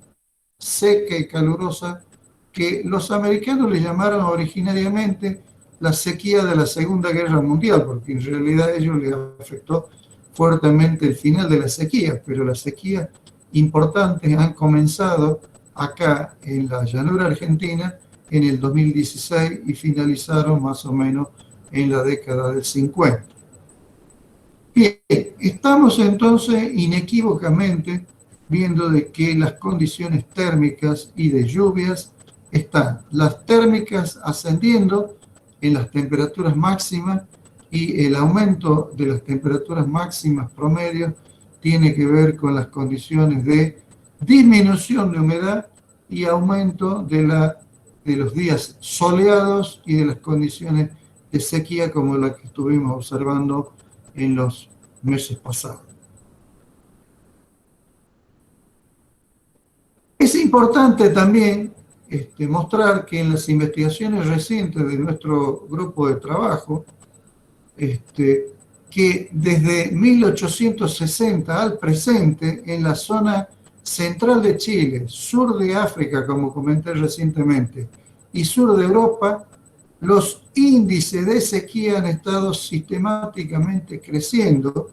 seca y calurosa que los americanos le llamaron originariamente la sequía de la Segunda Guerra Mundial, porque en realidad a ellos les afectó fuertemente el final de la sequía, pero las sequías importantes han comenzado acá en la llanura argentina en el 2016 y finalizaron más o menos en la década del 50. Bien, estamos entonces inequívocamente viendo de que las condiciones térmicas y de lluvias están las térmicas ascendiendo en las temperaturas máximas y el aumento de las temperaturas máximas promedio tiene que ver con las condiciones de disminución de humedad y aumento de los días soleados y de las condiciones de sequía como la que estuvimos observando en los meses pasados. Es importante también mostrar que en las investigaciones recientes de nuestro grupo de trabajo, que desde 1860 al presente, en la zona central de Chile, sur de África, como comenté recientemente, y sur de Europa, los índices de sequía han estado sistemáticamente creciendo,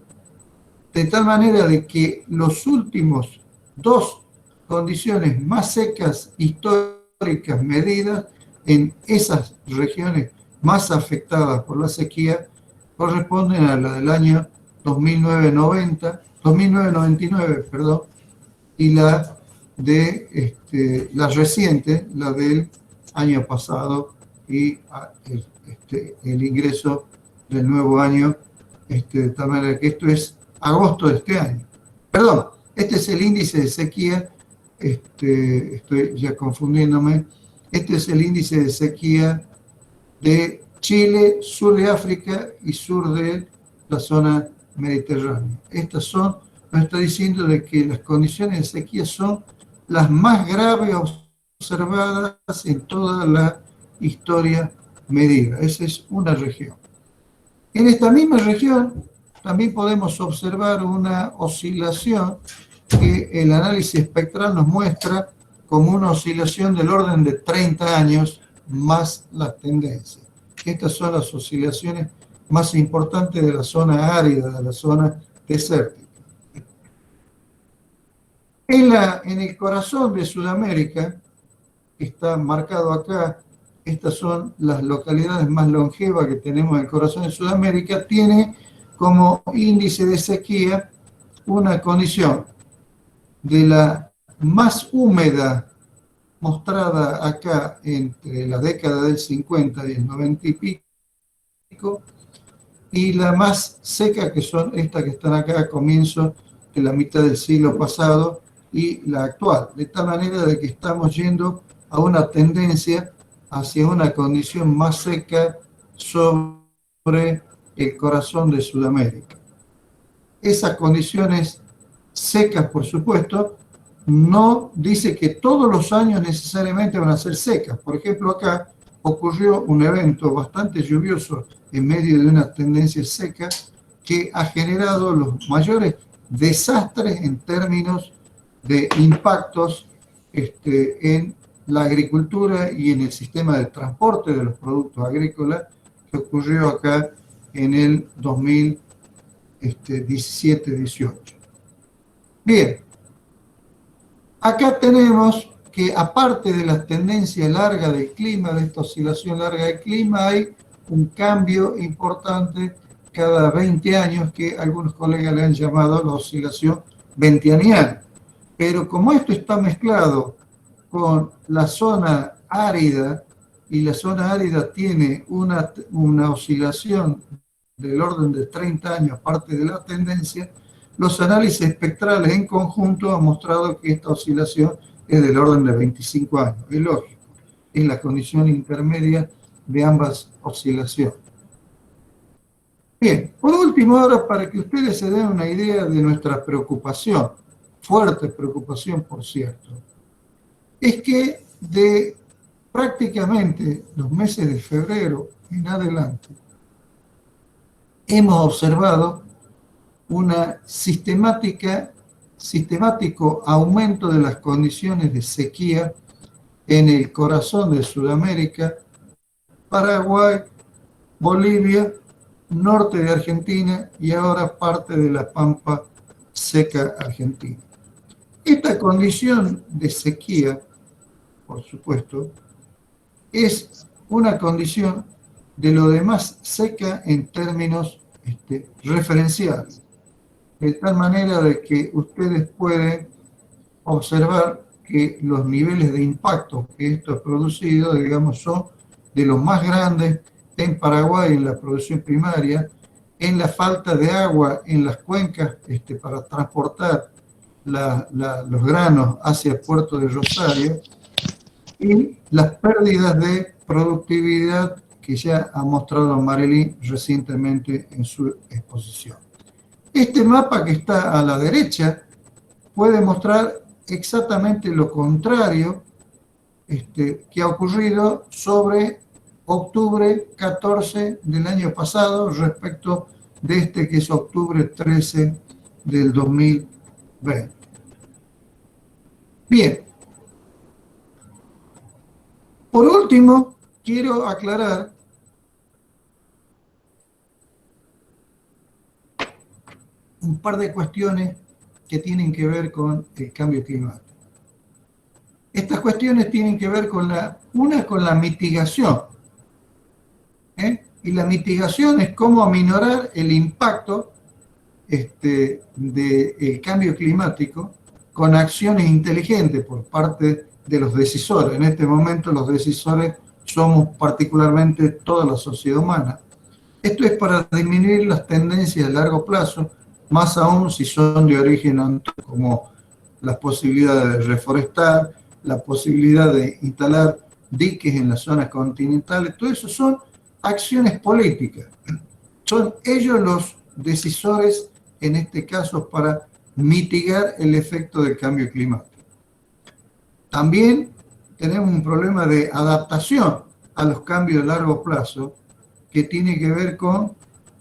de tal manera de que los últimos dos condiciones más secas históricas medidas en esas regiones más afectadas por la sequía corresponden a la del año 2099, perdón, y la de la reciente, la del año pasado y el ingreso del nuevo año, de tal manera que esto es agosto de este año. Perdón, este es el índice de sequía, estoy ya confundiéndome, este es el índice de sequía de Chile, sur de África y sur de la zona mediterránea. Estas son, nos está diciendo de que las condiciones de sequía son las más graves observadas en toda la historia medida. Esa es una región. En esta misma región también podemos observar una oscilación que el análisis espectral nos muestra como una oscilación del orden de 30 años más las tendencias. Estas son las oscilaciones más importantes de la zona árida, de la zona desértica. En el corazón de Sudamérica, que está marcado acá, estas son las localidades más longevas que tenemos en el corazón de Sudamérica, tiene como índice de sequía una condición de la más húmeda mostrada acá entre la década del 50 y el 90 y pico, y la más seca, que son estas que están acá a comienzo de la mitad del siglo pasado y la actual, de tal manera de que estamos yendo a una tendencia hacia una condición más seca sobre el corazón de Sudamérica. Esas condiciones secas, por supuesto, no dice que todos los años necesariamente van a ser secas. Por ejemplo, acá ocurrió un evento bastante lluvioso en medio de una tendencia seca que ha generado los mayores desastres en términos de impactos en la agricultura y en el sistema de transporte de los productos agrícolas, que ocurrió acá en el 2017-18. Bien, acá tenemos que aparte de la tendencia larga del clima, de esta oscilación larga del clima, hay un cambio importante cada 20 años que algunos colegas le han llamado la oscilación ventianial. Pero como esto está mezclado con la zona árida, y la zona árida tiene una oscilación del orden de 30 años, aparte de la tendencia, los análisis espectrales en conjunto han mostrado que esta oscilación es del orden de 25 años. Es lógico, es la condición intermedia de ambas oscilaciones. Bien, por último, ahora para que ustedes se den una idea de nuestra preocupación, fuerte preocupación, por cierto, es que de prácticamente los meses de febrero en adelante hemos observado una sistemático aumento de las condiciones de sequía en el corazón de Sudamérica, Paraguay, Bolivia, norte de Argentina y ahora parte de la pampa seca argentina. Esta condición de sequía, por supuesto, es una condición de lo demás seca en términos referenciales, de tal manera de que ustedes pueden observar que los niveles de impacto que esto ha producido, digamos, son de los más grandes en Paraguay en la producción primaria, en la falta de agua en las cuencas para transportar los granos hacia el puerto de Rosario, y las pérdidas de productividad que ya ha mostrado Marilyn recientemente en su exposición. Este mapa que está a la derecha puede mostrar exactamente lo contrario que ha ocurrido sobre octubre 14 del año pasado respecto de que es octubre 13 del 2020. Bien. Por último, quiero aclarar un par de cuestiones que tienen que ver con el cambio climático. Estas cuestiones tienen que ver con con la mitigación. Y la mitigación es cómo aminorar el impacto del cambio climático con acciones inteligentes por parte de los decisores. En este momento los decisores somos particularmente toda la sociedad humana. Esto es para disminuir las tendencias a largo plazo, más aún si son de origen antrópico, como la posibilidad de reforestar, la posibilidad de instalar diques en las zonas continentales. Todo eso son acciones políticas. Son ellos los decisores, en este caso, para mitigar el efecto del cambio climático. También tenemos un problema de adaptación a los cambios de largo plazo que tiene que ver con,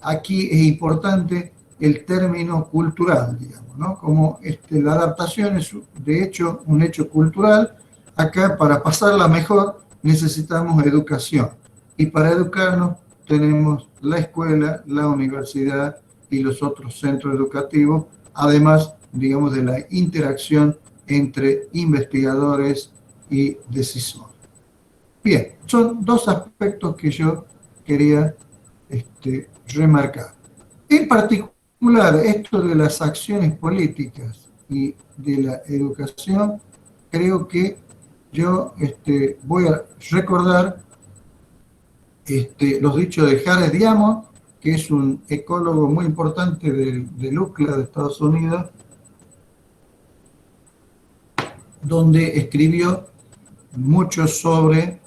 aquí es importante el término cultural, digamos, ¿no? Como la adaptación es de hecho un hecho cultural. Acá para pasarla mejor necesitamos educación y para educarnos tenemos la escuela, la universidad y los otros centros educativos, además, digamos, de la interacción entre investigadores y decisores. Bien, son dos aspectos que yo quería remarcar. En particular, esto de las acciones políticas y de la educación, creo que yo voy a recordar los dichos de Jared Diamond, que es un ecólogo muy importante del UCLA de Estados Unidos, donde escribió mucho sobre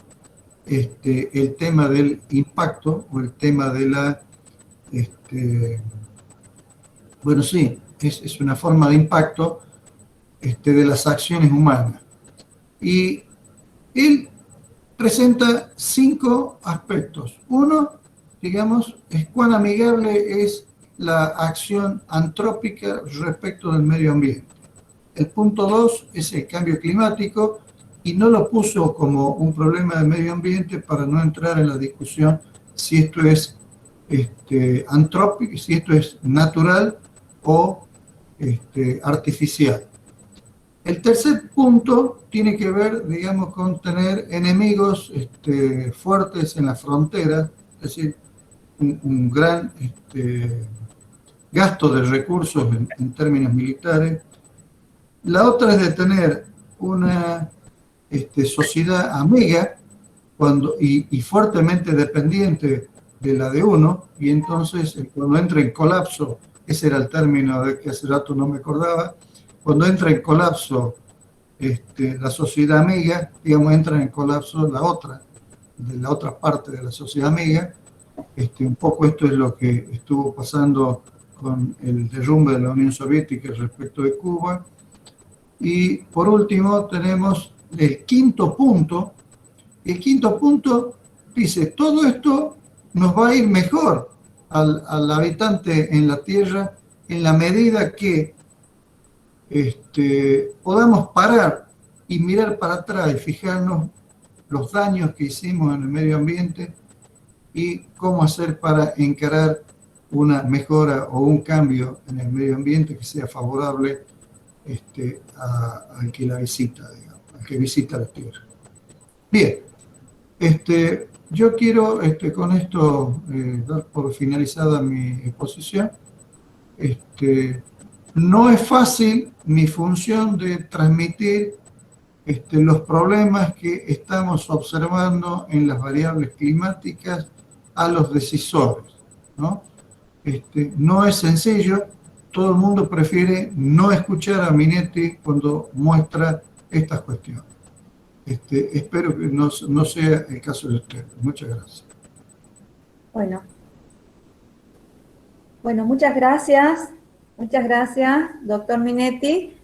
el tema del impacto o el tema de la, bueno, sí, es una forma de impacto de las acciones humanas. Y él presenta 5 aspectos. Uno, digamos, es cuán amigable es la acción antrópica respecto del medio ambiente. El punto 2 es el cambio climático, y no lo puso como un problema de medio ambiente para no entrar en la discusión si esto es antrópico, si esto es natural o artificial. El tercer punto tiene que ver, digamos, con tener enemigos fuertes en la frontera, es decir, un gran gasto de recursos en términos militares. La otra es de tener una sociedad amiga y fuertemente dependiente de la de uno, y entonces cuando entra en colapso, ese era el término de que hace rato no me acordaba, cuando entra en colapso la sociedad amiga, digamos, entra en colapso la otra parte de la sociedad amiga. Un poco esto es lo que estuvo pasando con el derrumbe de la Unión Soviética respecto de Cuba. Y por último tenemos el quinto punto. El quinto punto dice, todo esto nos va a ir mejor al habitante en la Tierra en la medida que podamos parar y mirar para atrás y fijarnos los daños que hicimos en el medio ambiente y cómo hacer para encarar una mejora o un cambio en el medio ambiente que sea favorable al que la visita, digamos, al que visita la Tierra. Bien, yo quiero con esto dar por finalizada mi exposición. No es fácil mi función de transmitir los problemas que estamos observando en las variables climáticas a los decisores, ¿no? No es sencillo, todo el mundo prefiere no escuchar a Minetti cuando muestra estas cuestiones. Espero que no sea el caso de ustedes. Muchas gracias. Bueno, muchas gracias, doctor Minetti.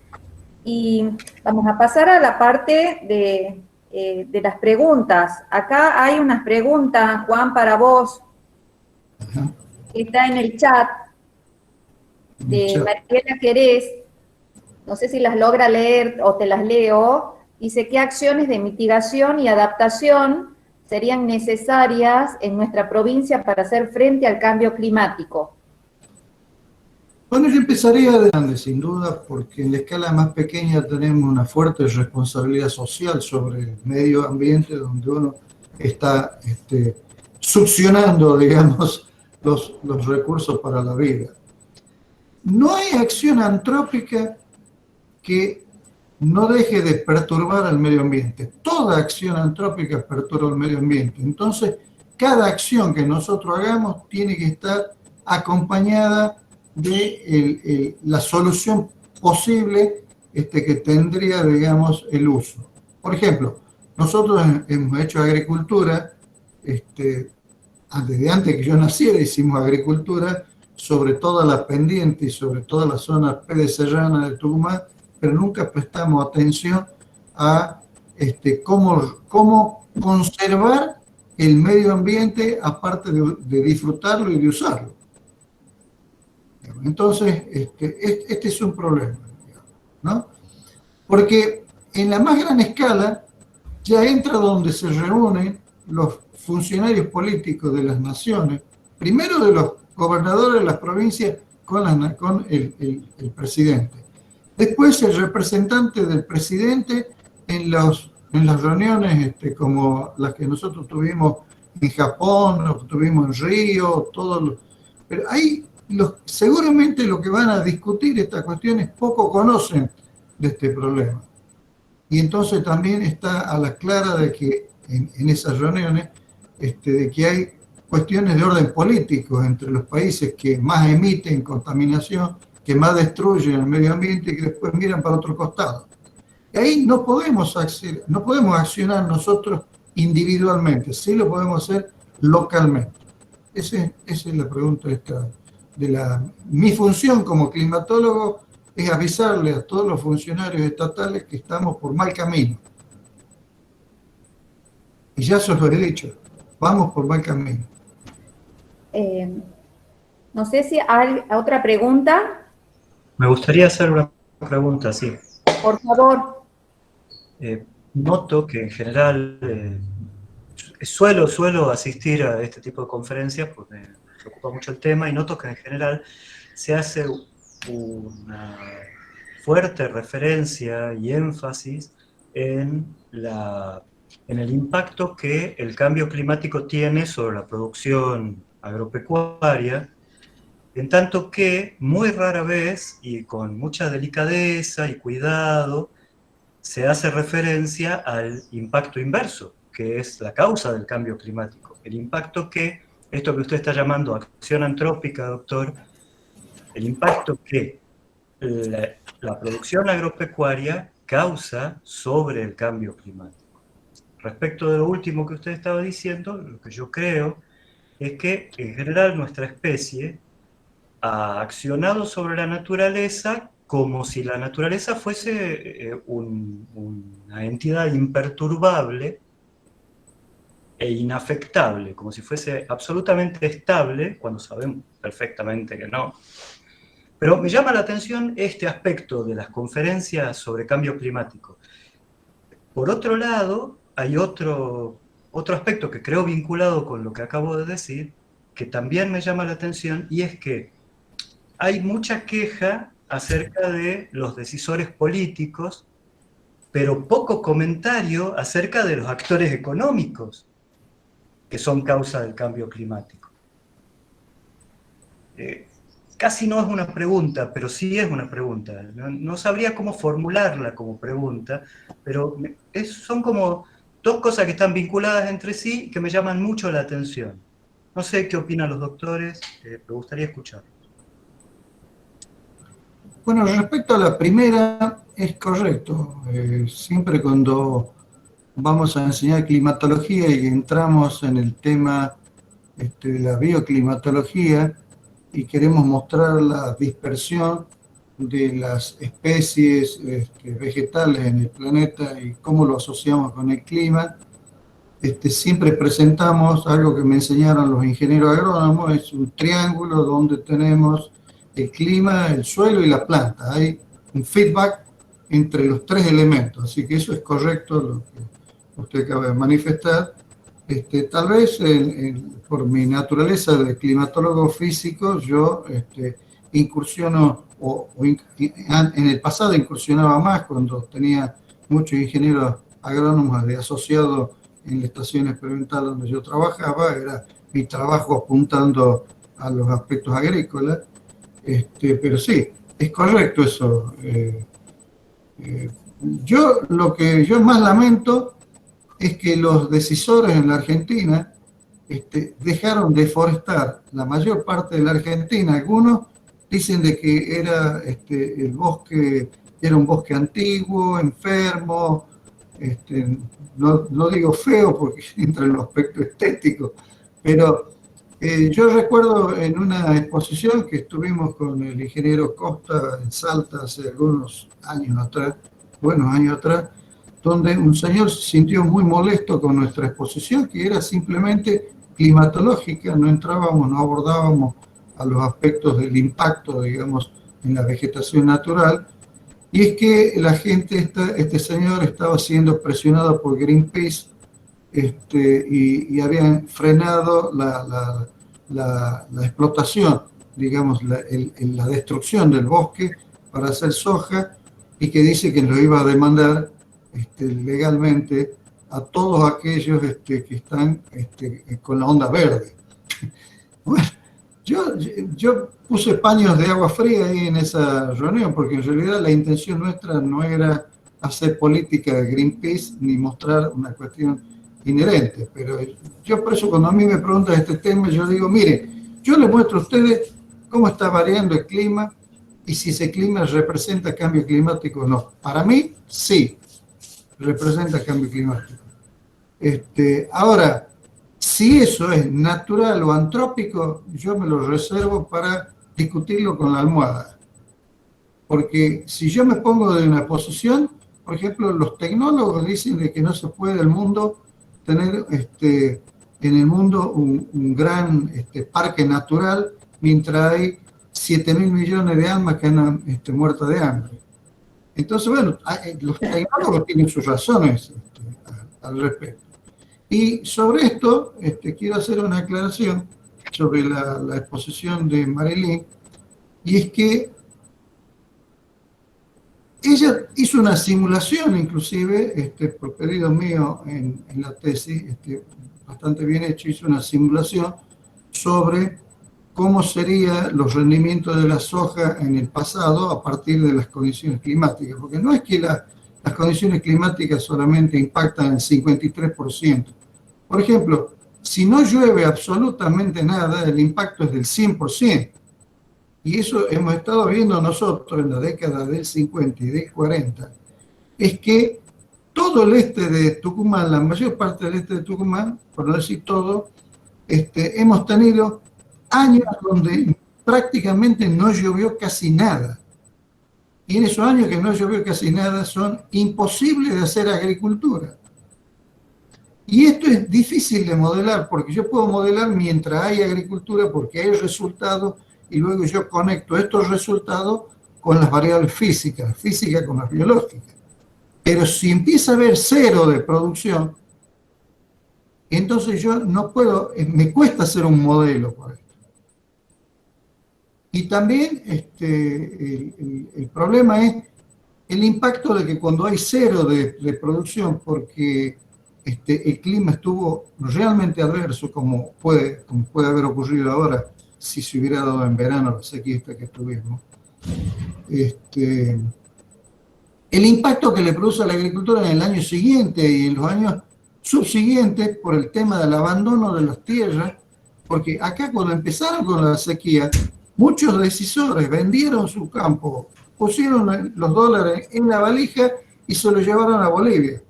Y vamos a pasar a la parte de las preguntas. Acá hay unas preguntas, Juan, para vos, que está en el chat, de Mariela Jerez. No sé si las logra leer o te las leo. Dice, ¿qué acciones de mitigación y adaptación serían necesarias en nuestra provincia para hacer frente al cambio climático? Bueno, yo empezaría de grande, sin duda, porque en la escala más pequeña tenemos una fuerte responsabilidad social sobre el medio ambiente, donde uno está succionando, digamos, los recursos para la vida. No hay acción antrópica que no deje de perturbar al medio ambiente. Toda acción antrópica perturba el medio ambiente. Entonces, cada acción que nosotros hagamos tiene que estar acompañada de la solución posible que tendría, digamos, el uso. Por ejemplo, nosotros hemos hecho agricultura, desde antes que yo naciera hicimos agricultura sobre toda la pendiente y sobre toda la zona pedecerrana de Tucumán, pero nunca prestamos atención a cómo conservar el medio ambiente aparte de disfrutarlo y de usarlo. Entonces, este es un problema, ¿no? Porque en la más gran escala ya entra donde se reúnen los funcionarios políticos de las naciones, primero de los gobernadores de las provincias con el presidente. Después el representante del presidente en las reuniones como las que nosotros tuvimos en Japón, o que tuvimos en Río, pero ahí seguramente lo que van a discutir estas cuestiones poco conocen de este problema. Y entonces también está a la clara de que en esas reuniones de que hay cuestiones de orden político entre los países que más emiten contaminación, que más destruyen el medio ambiente y que después miran para otro costado. Y ahí no podemos accionar nosotros individualmente, sí lo podemos hacer localmente. Esa es la pregunta mi función como climatólogo es avisarle a todos los funcionarios estatales que estamos por mal camino. Y ya se lo he dicho, vamos por mal camino. No sé si hay otra pregunta. Me gustaría hacer una pregunta, sí. Por favor. Noto que en general suelo asistir a este tipo de conferencias porque me preocupa mucho el tema, y noto que en general se hace una fuerte referencia y énfasis en el impacto que el cambio climático tiene sobre la producción agropecuaria, en tanto que muy rara vez y con mucha delicadeza y cuidado se hace referencia al impacto inverso, que es la causa del cambio climático. El impacto que, esto que usted está llamando acción antrópica, doctor, el impacto que la producción agropecuaria causa sobre el cambio climático. Respecto de lo último que usted estaba diciendo, lo que yo creo es que en general nuestra especie ha accionado sobre la naturaleza como si la naturaleza fuese una entidad imperturbable e inafectable, como si fuese absolutamente estable, cuando sabemos perfectamente que no. Pero me llama la atención este aspecto de las conferencias sobre cambio climático. Por otro lado, hay otro aspecto que creo vinculado con lo que acabo de decir, que también me llama la atención, y es que hay mucha queja acerca de los decisores políticos, pero poco comentario acerca de los actores económicos que son causa del cambio climático. Casi no es una pregunta, pero sí es una pregunta. No sabría cómo formularla como pregunta, pero son como dos cosas que están vinculadas entre sí que me llaman mucho la atención. No sé qué opinan los doctores, me gustaría escucharlos. Bueno, respecto a la primera, es correcto. Siempre cuando vamos a enseñar climatología y entramos en el tema de la bioclimatología y queremos mostrar la dispersión de las especies vegetales en el planeta y cómo lo asociamos con el clima, siempre presentamos algo que me enseñaron los ingenieros agrónomos, es un triángulo donde tenemos el clima, el suelo y la planta. Hay un feedback entre los tres elementos, así que eso es correcto lo que usted acaba de manifestar. Tal vez por mi naturaleza de climatólogo físico, yo incursiono, en el pasado incursionaba más cuando tenía muchos ingenieros agrónomos de asociados en la estación experimental donde yo trabajaba, era mi trabajo apuntando a los aspectos agrícolas. Pero sí, es correcto eso. Lo que yo más lamento es que los decisores en la Argentina dejaron de forestar la mayor parte de la Argentina. Algunos dicen de que era el bosque, era un bosque antiguo, enfermo, no digo feo porque entra en el aspecto estético, pero yo recuerdo en una exposición que estuvimos con el ingeniero Costa en Salta hace algunos años atrás, buenos años atrás, donde un señor se sintió muy molesto con nuestra exposición, que era simplemente climatológica, no entrábamos, no abordábamos a los aspectos del impacto, digamos, en la vegetación natural, y es que la gente, este señor estaba siendo presionado por Greenpeace, y habían frenado la explotación, digamos, la destrucción del bosque para hacer soja, y que dice que lo iba a demandar legalmente a todos aquellos que están con la onda verde. Bueno, yo puse paños de agua fría ahí en esa reunión, porque en realidad la intención nuestra no era hacer política de Greenpeace ni mostrar una cuestión inherente, pero yo por eso cuando a mí me preguntan este tema, yo digo, mire, yo les muestro a ustedes cómo está variando el clima y si ese clima representa cambio climático o no. Para mí, sí, representa cambio climático. Ahora, si eso es natural o antrópico, yo me lo reservo para discutirlo con la almohada. Porque si yo me pongo de una posición, por ejemplo, los tecnólogos dicen de que no se puede el mundo tener en el mundo un gran parque natural mientras hay 7.000 millones de almas que han muerto de hambre. Entonces, bueno, los tecnólogos tienen sus razones al respecto. Y sobre esto, quiero hacer una aclaración sobre la exposición de Marilyn, y es que ella hizo una simulación, inclusive, por pedido mío en la tesis, bastante bien hecho, hizo una simulación sobre cómo serían los rendimientos de la soja en el pasado a partir de las condiciones climáticas, porque no es que las condiciones climáticas solamente impactan el 53%. Por ejemplo, si no llueve absolutamente nada, el impacto es del 100%. Y eso hemos estado viendo nosotros en la década del 50 y del 40, es que todo el este de Tucumán, la mayor parte del este de Tucumán, por no decir todo, hemos tenido años donde prácticamente no llovió casi nada. Y en esos años que no llovió casi nada son imposibles de hacer agricultura. Y esto es difícil de modelar, porque yo puedo modelar mientras hay agricultura, porque hay resultados, y luego yo conecto estos resultados con las variables físicas con las biológicas. Pero si empieza a haber cero de producción, entonces yo no puedo, me cuesta hacer un modelo por esto. Y también el problema es el impacto de que cuando hay cero de producción, porque el clima estuvo realmente adverso, como puede haber ocurrido ahora, si se hubiera dado en verano la sequía que tuvimos. El impacto que le produce a la agricultura en el año siguiente y en los años subsiguientes por el tema del abandono de las tierras, porque acá cuando empezaron con la sequía, muchos decisores vendieron su campo, pusieron los dólares en la valija y se los llevaron a Bolivia.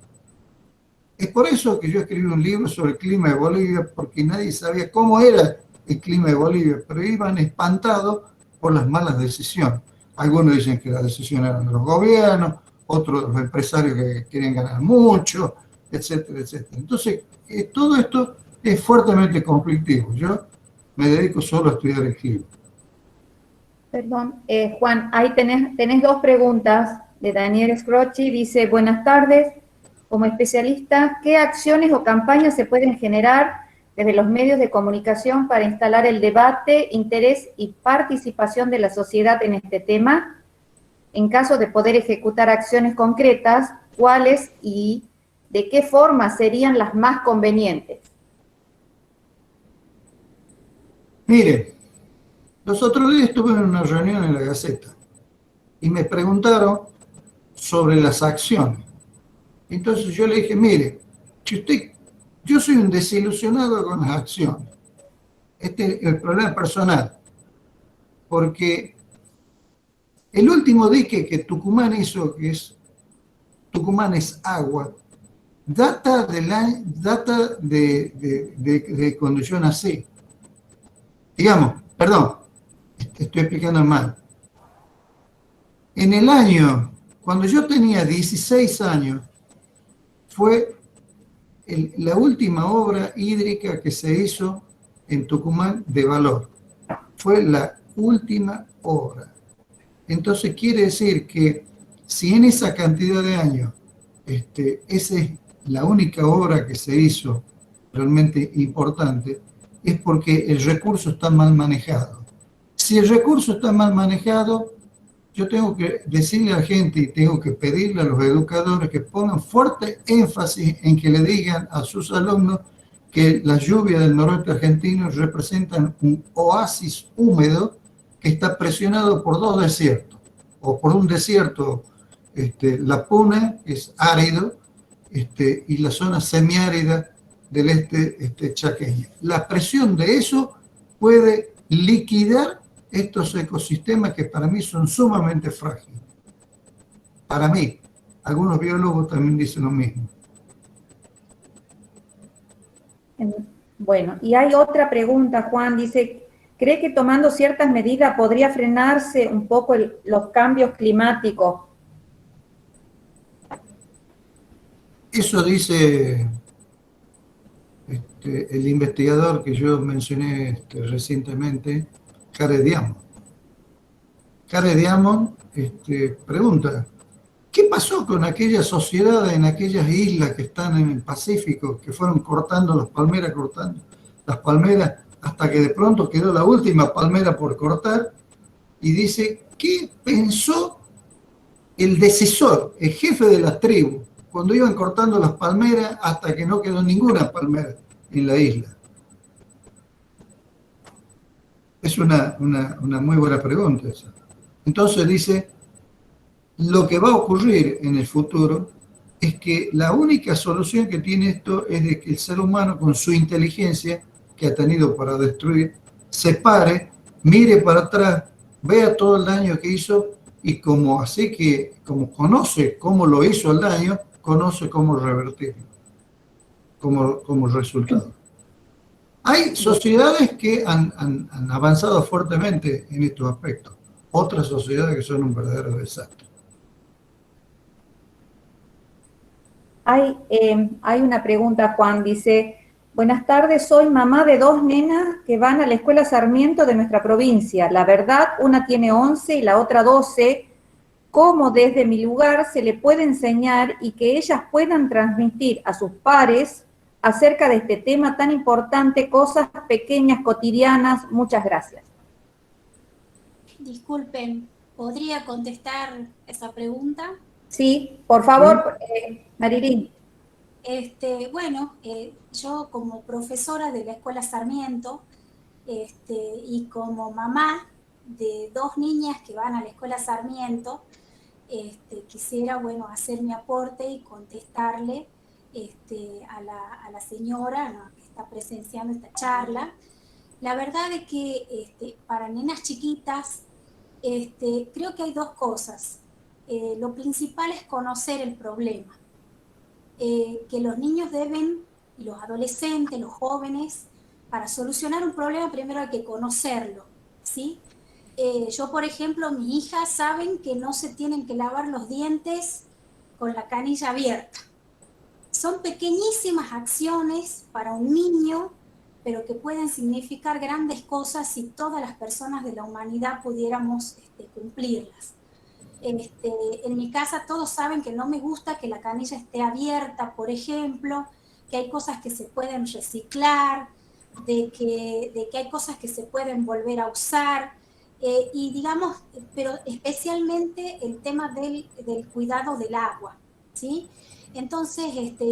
Es por eso que yo escribí un libro sobre el clima de Bolivia, porque nadie sabía cómo era el clima de Bolivia, pero iban espantados por las malas decisiones. Algunos dicen que las decisiones eran de los gobiernos, otros de los empresarios que quieren ganar mucho, etcétera, etcétera. Entonces, todo esto es fuertemente conflictivo. Yo me dedico solo a estudiar el clima. Perdón, Juan, ahí tenés dos preguntas de Daniel Scrocchi. Dice, buenas tardes, como especialista, ¿qué acciones o campañas se pueden generar desde los medios de comunicación para instalar el debate, interés y participación de la sociedad en este tema? En caso de poder ejecutar acciones concretas, ¿cuáles y de qué forma serían las más convenientes? Mire, los otros días estuve en una reunión en la Gaceta y me preguntaron sobre las acciones. Entonces yo le dije, mire, yo soy un desilusionado con las acciones. Este es el problema personal. Porque el último dique que Tucumán hizo, que es Tucumán es agua, data de cuando yo nací. Digamos, perdón, estoy explicando mal. En el año, cuando yo tenía 16 años, fue la última obra hídrica que se hizo en Tucumán de valor. Fue la última obra. Entonces quiere decir que si en esa cantidad de años esa es la única obra que se hizo realmente importante, es porque el recurso está mal manejado. Si el recurso está mal manejado, yo tengo que decirle a la gente y tengo que pedirle a los educadores que pongan fuerte énfasis en que le digan a sus alumnos que las lluvias del noroeste argentino representan un oasis húmedo que está presionado por dos desiertos, o por un desierto, la Puna, que es árido, y la zona semiárida del este chaqueño. La presión de eso puede liquidar estos ecosistemas que para mí son sumamente frágiles. Para mí, algunos biólogos también dicen lo mismo. Bueno, y hay otra pregunta, Juan, dice, ¿Cree que tomando ciertas medidas podría frenarse un poco los cambios climáticos? Eso dice el investigador que yo mencioné recientemente, Jared Diamond. Jared Diamond pregunta, ¿qué pasó con aquellas sociedades en aquellas islas que están en el Pacífico, que fueron cortando las palmeras, hasta que de pronto quedó la última palmera por cortar? Y dice, ¿qué pensó el decisor, el jefe de la tribu, cuando iban cortando las palmeras hasta que no quedó ninguna palmera en la isla? Es una muy buena pregunta esa. Entonces dice, lo que va a ocurrir en el futuro es que la única solución que tiene esto es de que el ser humano, con su inteligencia que ha tenido para destruir, se pare, mire para atrás, vea todo el daño que hizo y como conoce cómo lo hizo el daño, conoce cómo revertirlo como resultado. Hay sociedades que han avanzado fuertemente en estos aspectos, otras sociedades que son un verdadero desastre. Hay una pregunta, Juan, dice, buenas tardes, soy mamá de 2 nenas que van a la escuela Sarmiento de nuestra provincia. La verdad, una tiene 11 y la otra 12. ¿Cómo desde mi lugar se le puede enseñar y que ellas puedan transmitir a sus pares acerca de este tema tan importante, cosas pequeñas, cotidianas? Muchas gracias. Disculpen, ¿podría contestar esa pregunta? Sí, por favor, Marirín. Bueno, yo como profesora de la Escuela Sarmiento y como mamá de 2 niñas que van a la Escuela Sarmiento, quisiera, bueno, hacer mi aporte y contestarle a la señora, ¿no?, que está presenciando esta charla. La verdad es que para nenas chiquitas, creo que hay 2 cosas. Lo principal es conocer el problema. Que los niños deben, y los adolescentes, los jóvenes, para solucionar un problema primero hay que conocerlo, ¿sí? Yo, por ejemplo, mis hijas saben que no se tienen que lavar los dientes con la canilla abierta. Son pequeñísimas acciones para un niño, pero que pueden significar grandes cosas si todas las personas de la humanidad pudiéramos cumplirlas. En mi casa todos saben que no me gusta que la canilla esté abierta, por ejemplo, que hay cosas que se pueden reciclar, de que hay cosas que se pueden volver a usar, y digamos, pero especialmente el tema del cuidado del agua, ¿sí? Entonces,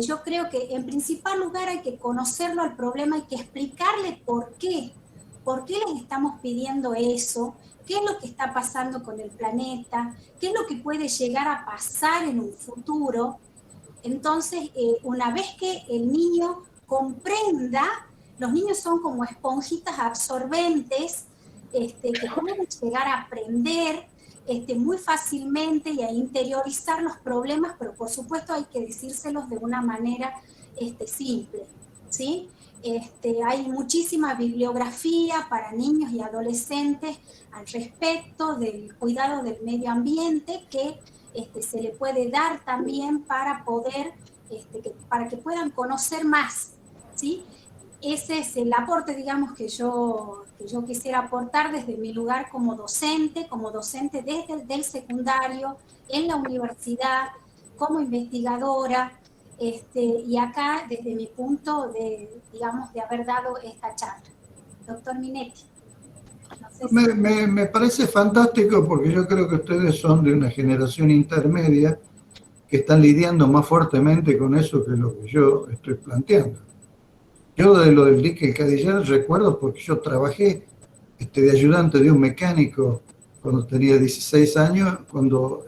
yo creo que en principal lugar hay que conocerlo al problema, hay que explicarle por qué les estamos pidiendo eso, qué es lo que está pasando con el planeta, qué es lo que puede llegar a pasar en un futuro. Entonces, una vez que el niño comprenda, los niños son como esponjitas absorbentes, que pueden llegar a aprender muy fácilmente y a interiorizar los problemas, pero por supuesto hay que decírselos de una manera simple, ¿sí? Hay muchísima bibliografía para niños y adolescentes al respecto del cuidado del medio ambiente que se le puede dar también para poder, para que puedan conocer más, ¿sí? Ese es el aporte, digamos, que yo quisiera aportar desde mi lugar como docente desde el secundario, en la universidad, como investigadora, y acá desde mi punto de, digamos, de haber dado esta charla. Doctor Minetti. No sé si... me parece fantástico porque yo creo que ustedes son de una generación intermedia que están lidiando más fuertemente con eso que lo que yo estoy planteando. Yo de lo del dique El Cadillal recuerdo porque yo trabajé de ayudante de un mecánico cuando tenía 16 años, cuando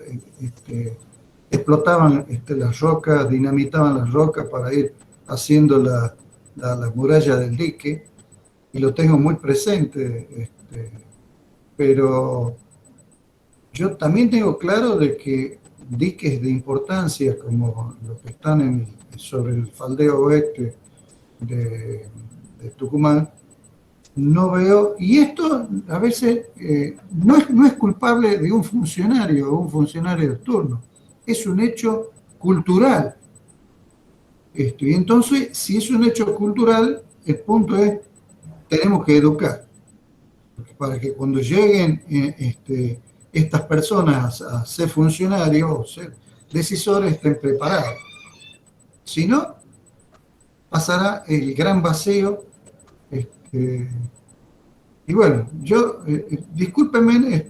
explotaban las rocas, dinamitaban las rocas para ir haciendo la muralla del dique, y lo tengo muy presente, pero yo también tengo claro de que diques de importancia como los que están sobre el faldeo oeste de Tucumán, no veo, y esto a veces no es culpable de un funcionario o un funcionario de turno, es un hecho cultural. Y entonces, si es un hecho cultural, el punto es, tenemos que educar, para que cuando lleguen estas personas a ser funcionarios o ser decisores estén preparados. Si no, pasará el gran vacío. Y bueno, yo, discúlpenme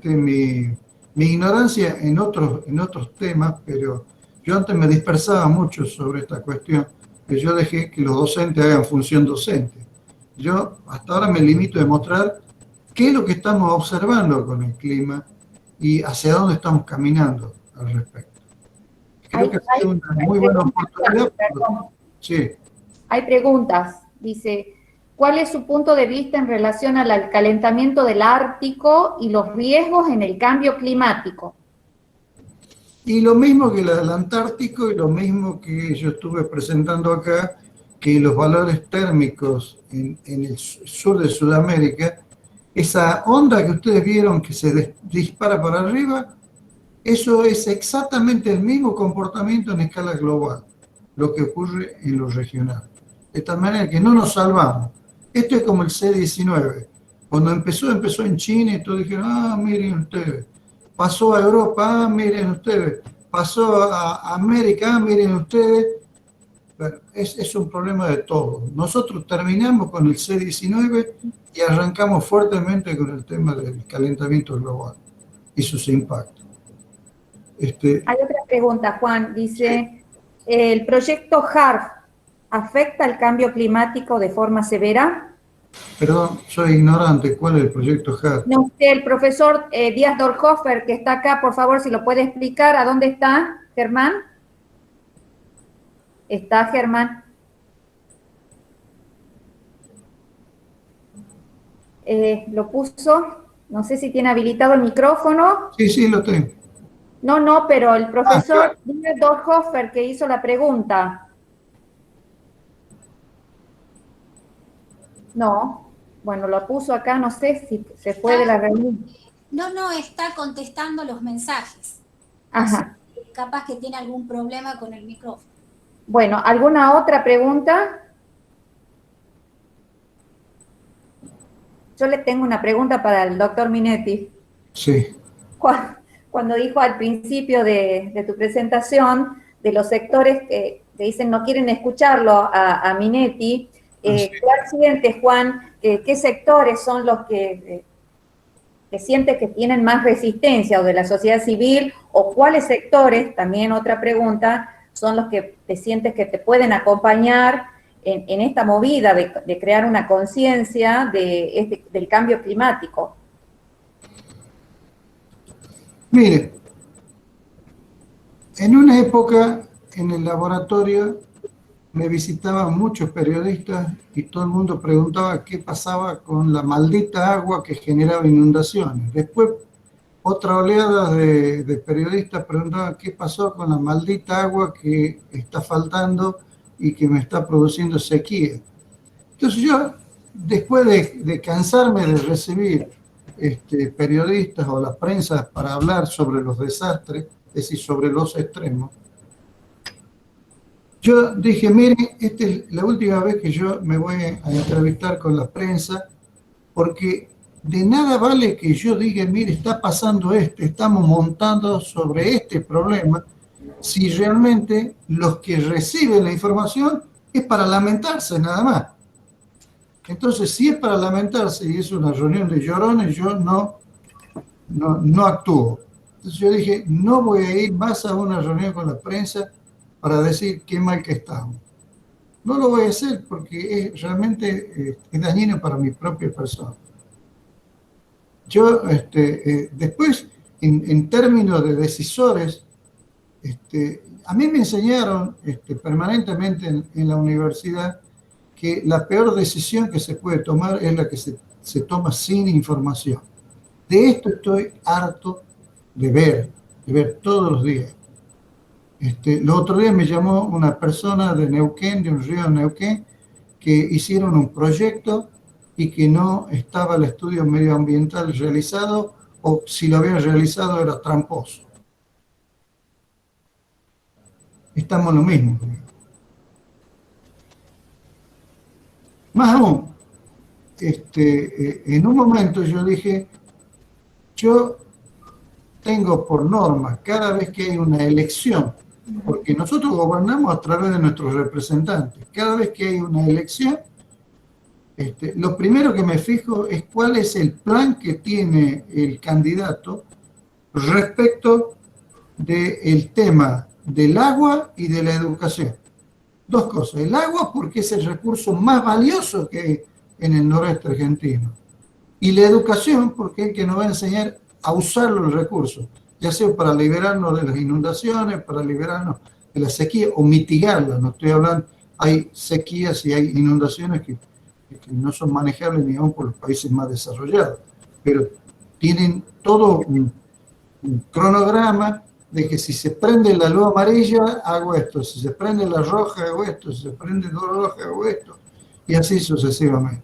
mi ignorancia en otros temas, pero yo antes me dispersaba mucho sobre esta cuestión, que yo dejé que los docentes hagan función docente. Yo hasta ahora me limito a demostrar qué es lo que estamos observando con el clima y hacia dónde estamos caminando al respecto. Creo que ha sido una muy buena oportunidad. Sí. Hay preguntas. Dice, ¿cuál es su punto de vista en relación al calentamiento del Ártico y los riesgos en el cambio climático? Y lo mismo que la del Antártico y lo mismo que yo estuve presentando acá, que los valores térmicos en el sur de Sudamérica, esa onda que ustedes vieron que se dispara para arriba, eso es exactamente el mismo comportamiento en escala global, lo que ocurre en lo regional. De tal manera que no nos salvamos. Esto es como el C-19. Cuando empezó en China y todos dijeron, miren ustedes. Pasó a Europa, miren ustedes. Pasó a América, miren ustedes. Bueno, es un problema de todos. Nosotros terminamos con el C-19 y arrancamos fuertemente con el tema del calentamiento global y sus impactos. Hay otra pregunta, Juan. Dice, ¿el proyecto HARP afecta el cambio climático de forma severa? Perdón, soy ignorante. ¿Cuál es el proyecto HARP? No sé, el profesor Díaz Dorhofer, que está acá, por favor, si lo puede explicar. ¿A dónde está, Germán? ¿Está Germán? Lo puso, no sé si tiene habilitado el micrófono. Sí, lo tengo. No, pero el profesor Díaz Dorhofer, que hizo la pregunta. No, bueno, lo puso acá, no sé si se fue de la reunión. No, está contestando los mensajes. Ajá. Capaz que tiene algún problema con el micrófono. Bueno, ¿alguna otra pregunta? Yo le tengo una pregunta para el doctor Minetti. Sí. Cuando dijo al principio de tu presentación de los sectores que dicen no quieren escucharlo a Minetti, ¿cuál sientes, Juan? ¿Qué sectores son los que sientes que tienen más resistencia o de la sociedad civil? ¿O cuáles sectores, también otra pregunta, son los que te sientes que te pueden acompañar en esta movida de crear una conciencia del cambio climático? Mire, en una época en el laboratorio me visitaban muchos periodistas y todo el mundo preguntaba qué pasaba con la maldita agua que generaba inundaciones. Después, otra oleada de periodistas preguntaban qué pasó con la maldita agua que está faltando y que me está produciendo sequía. Entonces yo, después de cansarme de recibir periodistas o la prensa para hablar sobre los desastres, es decir, sobre los extremos, yo dije, miren, esta es la última vez que yo me voy a entrevistar con la prensa, porque de nada vale que yo diga, mire, está pasando esto, estamos montando sobre este problema, si realmente los que reciben la información es para lamentarse nada más. Entonces, si es para lamentarse y es una reunión de llorones, yo no actúo. Entonces yo dije, no voy a ir más a una reunión con la prensa para decir qué mal que estamos. No lo voy a hacer porque realmente es dañino para mi propia persona. Yo, después, en términos de decisores, a mí me enseñaron permanentemente en la universidad que la peor decisión que se puede tomar es la que se toma sin información. De esto estoy harto de ver todos los días. El otro día me llamó una persona de Neuquén, de un río de Neuquén, que hicieron un proyecto y que no estaba el estudio medioambiental realizado, o si lo habían realizado era tramposo. Estamos en lo mismo. Más aún, en un momento yo dije, yo tengo por norma, cada vez que hay una elección, porque nosotros gobernamos a través de nuestros representantes, cada vez que hay una elección, lo primero que me fijo es cuál es el plan que tiene el candidato respecto del tema del agua y de la educación. Dos cosas, el agua porque es el recurso más valioso que hay en el noreste argentino, y la educación porque es el que nos va a enseñar a usar los recursos, ya sea para liberarnos de las inundaciones, para liberarnos de la sequía o mitigarlas. No estoy hablando, hay sequías y hay inundaciones que no son manejables ni aún por los países más desarrollados, pero tienen todo un cronograma de que si se prende la luz amarilla, hago esto, si se prende la roja, hago esto, si se prende la roja, hago esto, y así sucesivamente.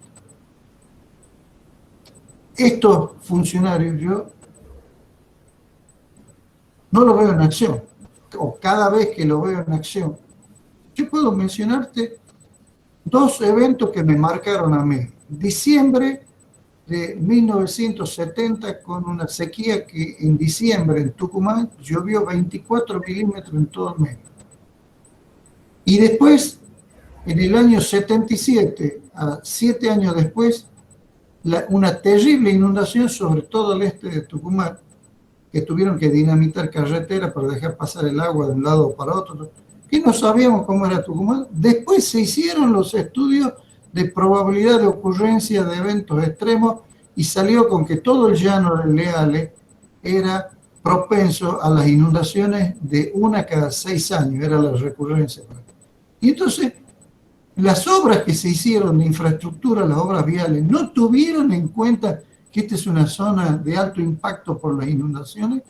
Estos funcionarios yo no los veo en acción, o cada vez que los veo en acción. Yo puedo mencionarte dos eventos que me marcaron a mí. Diciembre de 1970, con una sequía que en diciembre en Tucumán llovió 24 milímetros en todo el mes. Y después, en el año 77, a 7 años después, una terrible inundación sobre todo el este de Tucumán, que tuvieron que dinamitar carreteras para dejar pasar el agua de un lado para otro, que no sabíamos cómo era Tucumán. Después se hicieron los estudios de probabilidad de ocurrencia de eventos extremos y salió con que todo el llano del Leale era propenso a las inundaciones de una cada 6 años, era la recurrencia. Y entonces, las obras que se hicieron de infraestructura, las obras viales, no tuvieron en cuenta que esta es una zona de alto impacto por las inundaciones.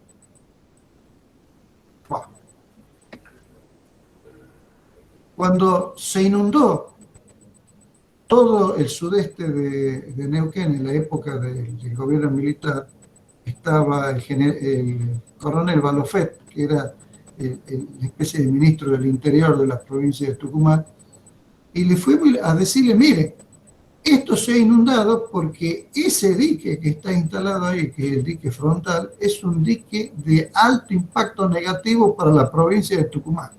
Wow. Cuando se inundó todo el sudeste de Neuquén en la época del gobierno militar, estaba el coronel Balofet, que era la especie de ministro del interior de la provincia de Tucumán, y le fue a decirle, mire, esto se ha inundado porque ese dique que está instalado ahí, que es el dique frontal, es un dique de alto impacto negativo para la provincia de Tucumán.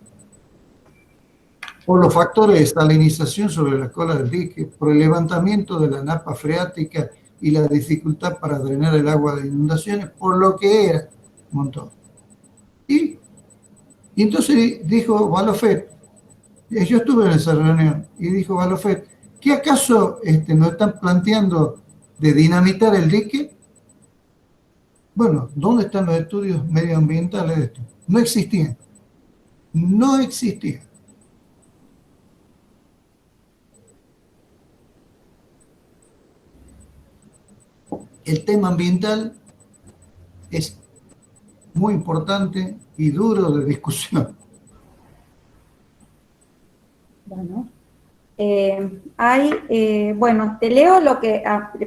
Por los factores de salinización sobre la cola del dique, por el levantamiento de la napa freática y la dificultad para drenar el agua de inundaciones, por lo que era un montón. Y entonces dijo Balofet, yo estuve en esa reunión, y dijo Balofet, ¿qué acaso nos están planteando de dinamitar el dique? Bueno, ¿dónde están los estudios medioambientales de esto? No existían. No existían. El tema ambiental es muy importante y duro de discusión. Bueno, bueno, te leo lo que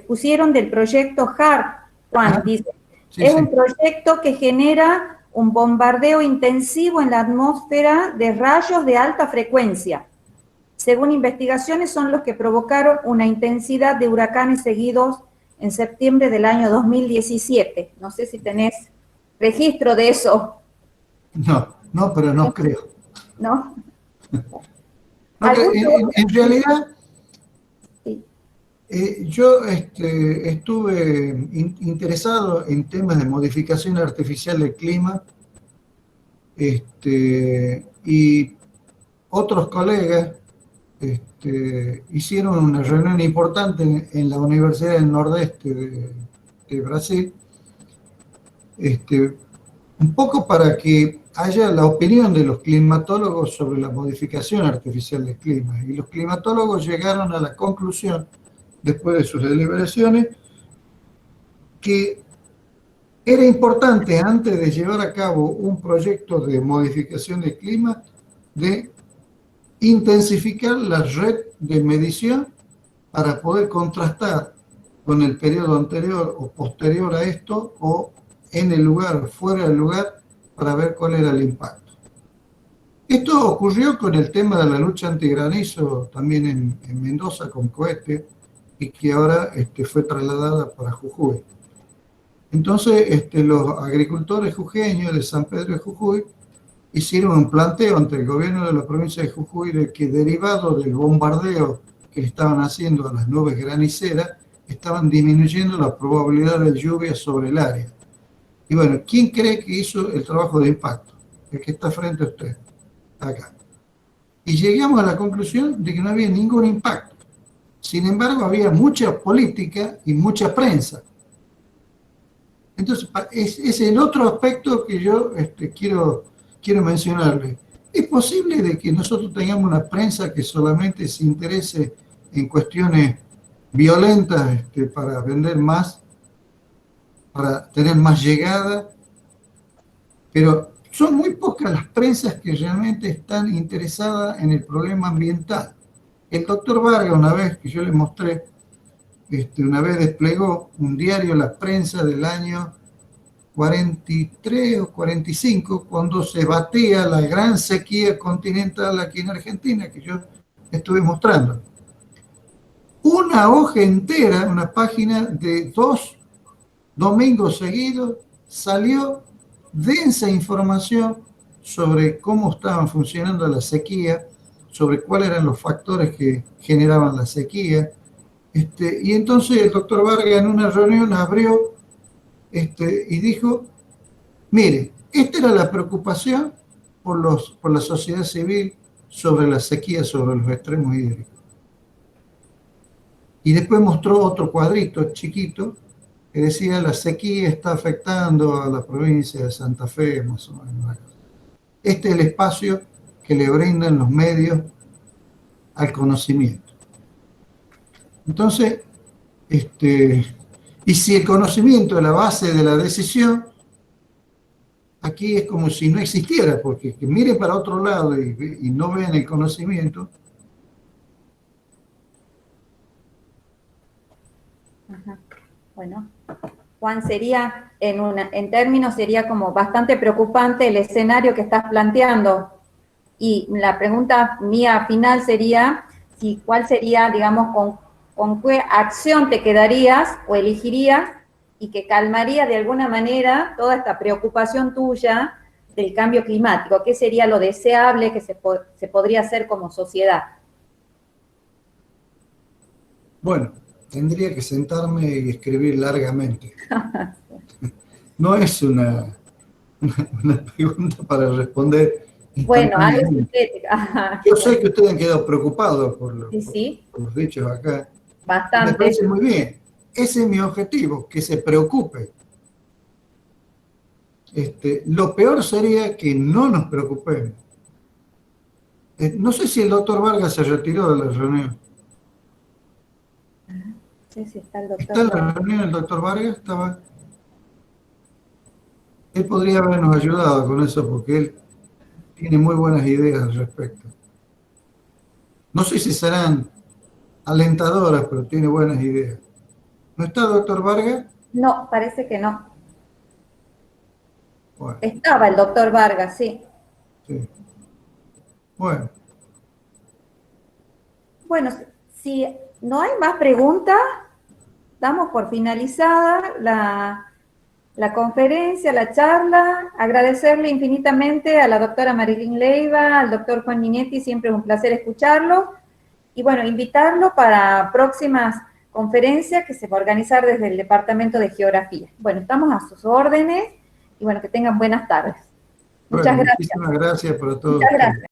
pusieron del proyecto HARP, Juan, dice, Sí, es sí. un proyecto que genera un bombardeo intensivo en la atmósfera de rayos de alta frecuencia. Según investigaciones, son los que provocaron una intensidad de huracanes seguidos en septiembre del año 2017. No sé si tenés registro de eso. No, pero no creo. ¿No? No, en realidad, Sí. yo estuve interesado en temas de modificación artificial del clima, y otros colegas hicieron una reunión importante en la Universidad del Nordeste de Brasil, un poco para que haya la opinión de los climatólogos sobre la modificación artificial del clima. Y los climatólogos llegaron a la conclusión, después de sus deliberaciones, que era importante, antes de llevar a cabo un proyecto de modificación del clima, de intensificar la red de medición para poder contrastar con el periodo anterior o posterior a esto, o en el lugar o fuera del lugar, para ver cuál era el impacto. Esto ocurrió con el tema de la lucha antigranizo también en Mendoza con cohete, y que ahora fue trasladada para Jujuy. Entonces, los agricultores jujeños de San Pedro de Jujuy hicieron un planteo ante el gobierno de la provincia de Jujuy de que, derivado del bombardeo que le estaban haciendo a las nubes graniceras, estaban disminuyendo la probabilidad de lluvia sobre el área. Y bueno, ¿quién cree que hizo el trabajo de impacto? El que está frente a usted, acá. Y llegamos a la conclusión de que no había ningún impacto. Sin embargo, había mucha política y mucha prensa. Entonces, es el otro aspecto que yo quiero mencionarle. ¿Es posible de que nosotros tengamos una prensa que solamente se interese en cuestiones violentas para vender más, para tener más llegada? Pero son muy pocas las prensas que realmente están interesadas en el problema ambiental. El doctor Vargas, una vez que yo le mostré, una vez desplegó un diario La Prensa del año 43 o 45, cuando se batía la gran sequía continental aquí en Argentina, que yo estuve mostrando. Una hoja entera, una página de 2 domingos seguidos, salió densa información sobre cómo estaban funcionando la sequía, sobre cuáles eran los factores que generaban la sequía. Y entonces el doctor Vargas en una reunión abrió y dijo, mire, esta era la preocupación por la sociedad civil sobre la sequía, sobre los extremos hídricos. Y después mostró otro cuadrito chiquito que decía, la sequía está afectando a la provincia de Santa Fe, más o menos. Este es el espacio que le brindan los medios al conocimiento. Entonces, y si el conocimiento es la base de la decisión, aquí es como si no existiera, porque que miren para otro lado y no vean el conocimiento. Ajá. Bueno, Juan, sería, en términos, sería como bastante preocupante el escenario que estás planteando. Y la pregunta mía final sería, ¿cuál sería, digamos, con qué acción te quedarías o elegirías y que calmaría de alguna manera toda esta preocupación tuya del cambio climático? ¿Qué sería lo deseable que se podría hacer como sociedad? Bueno, tendría que sentarme y escribir largamente. No es una pregunta para responder. Bueno, algo sintético. Yo sé que ustedes han quedado preocupados por los dichos acá. Bastante. Me parece muy bien. Ese es mi objetivo, que se preocupe. Lo peor sería que no nos preocupemos. No sé si el doctor Vargas se retiró de la reunión. Sí, está el doctor. ¿Está en la reunión el doctor Vargas? Estaba. Él podría habernos ayudado con eso porque él tiene muy buenas ideas al respecto. No sé si serán alentadoras, pero tiene buenas ideas. ¿No está el doctor Vargas? No, parece que no. Bueno. Estaba el doctor Vargas, sí. Sí. Bueno. Bueno, si no hay más preguntas, damos por finalizada la conferencia, la charla. Agradecerle infinitamente a la doctora Marilyn Leiva, al doctor Juan Minetti, siempre es un placer escucharlo. Y bueno, invitarlo para próximas conferencias que se va a organizar desde el Departamento de Geografía. Bueno, estamos a sus órdenes y bueno, que tengan buenas tardes. Muchas gracias. Muchísimas gracias para todos. Muchas gracias.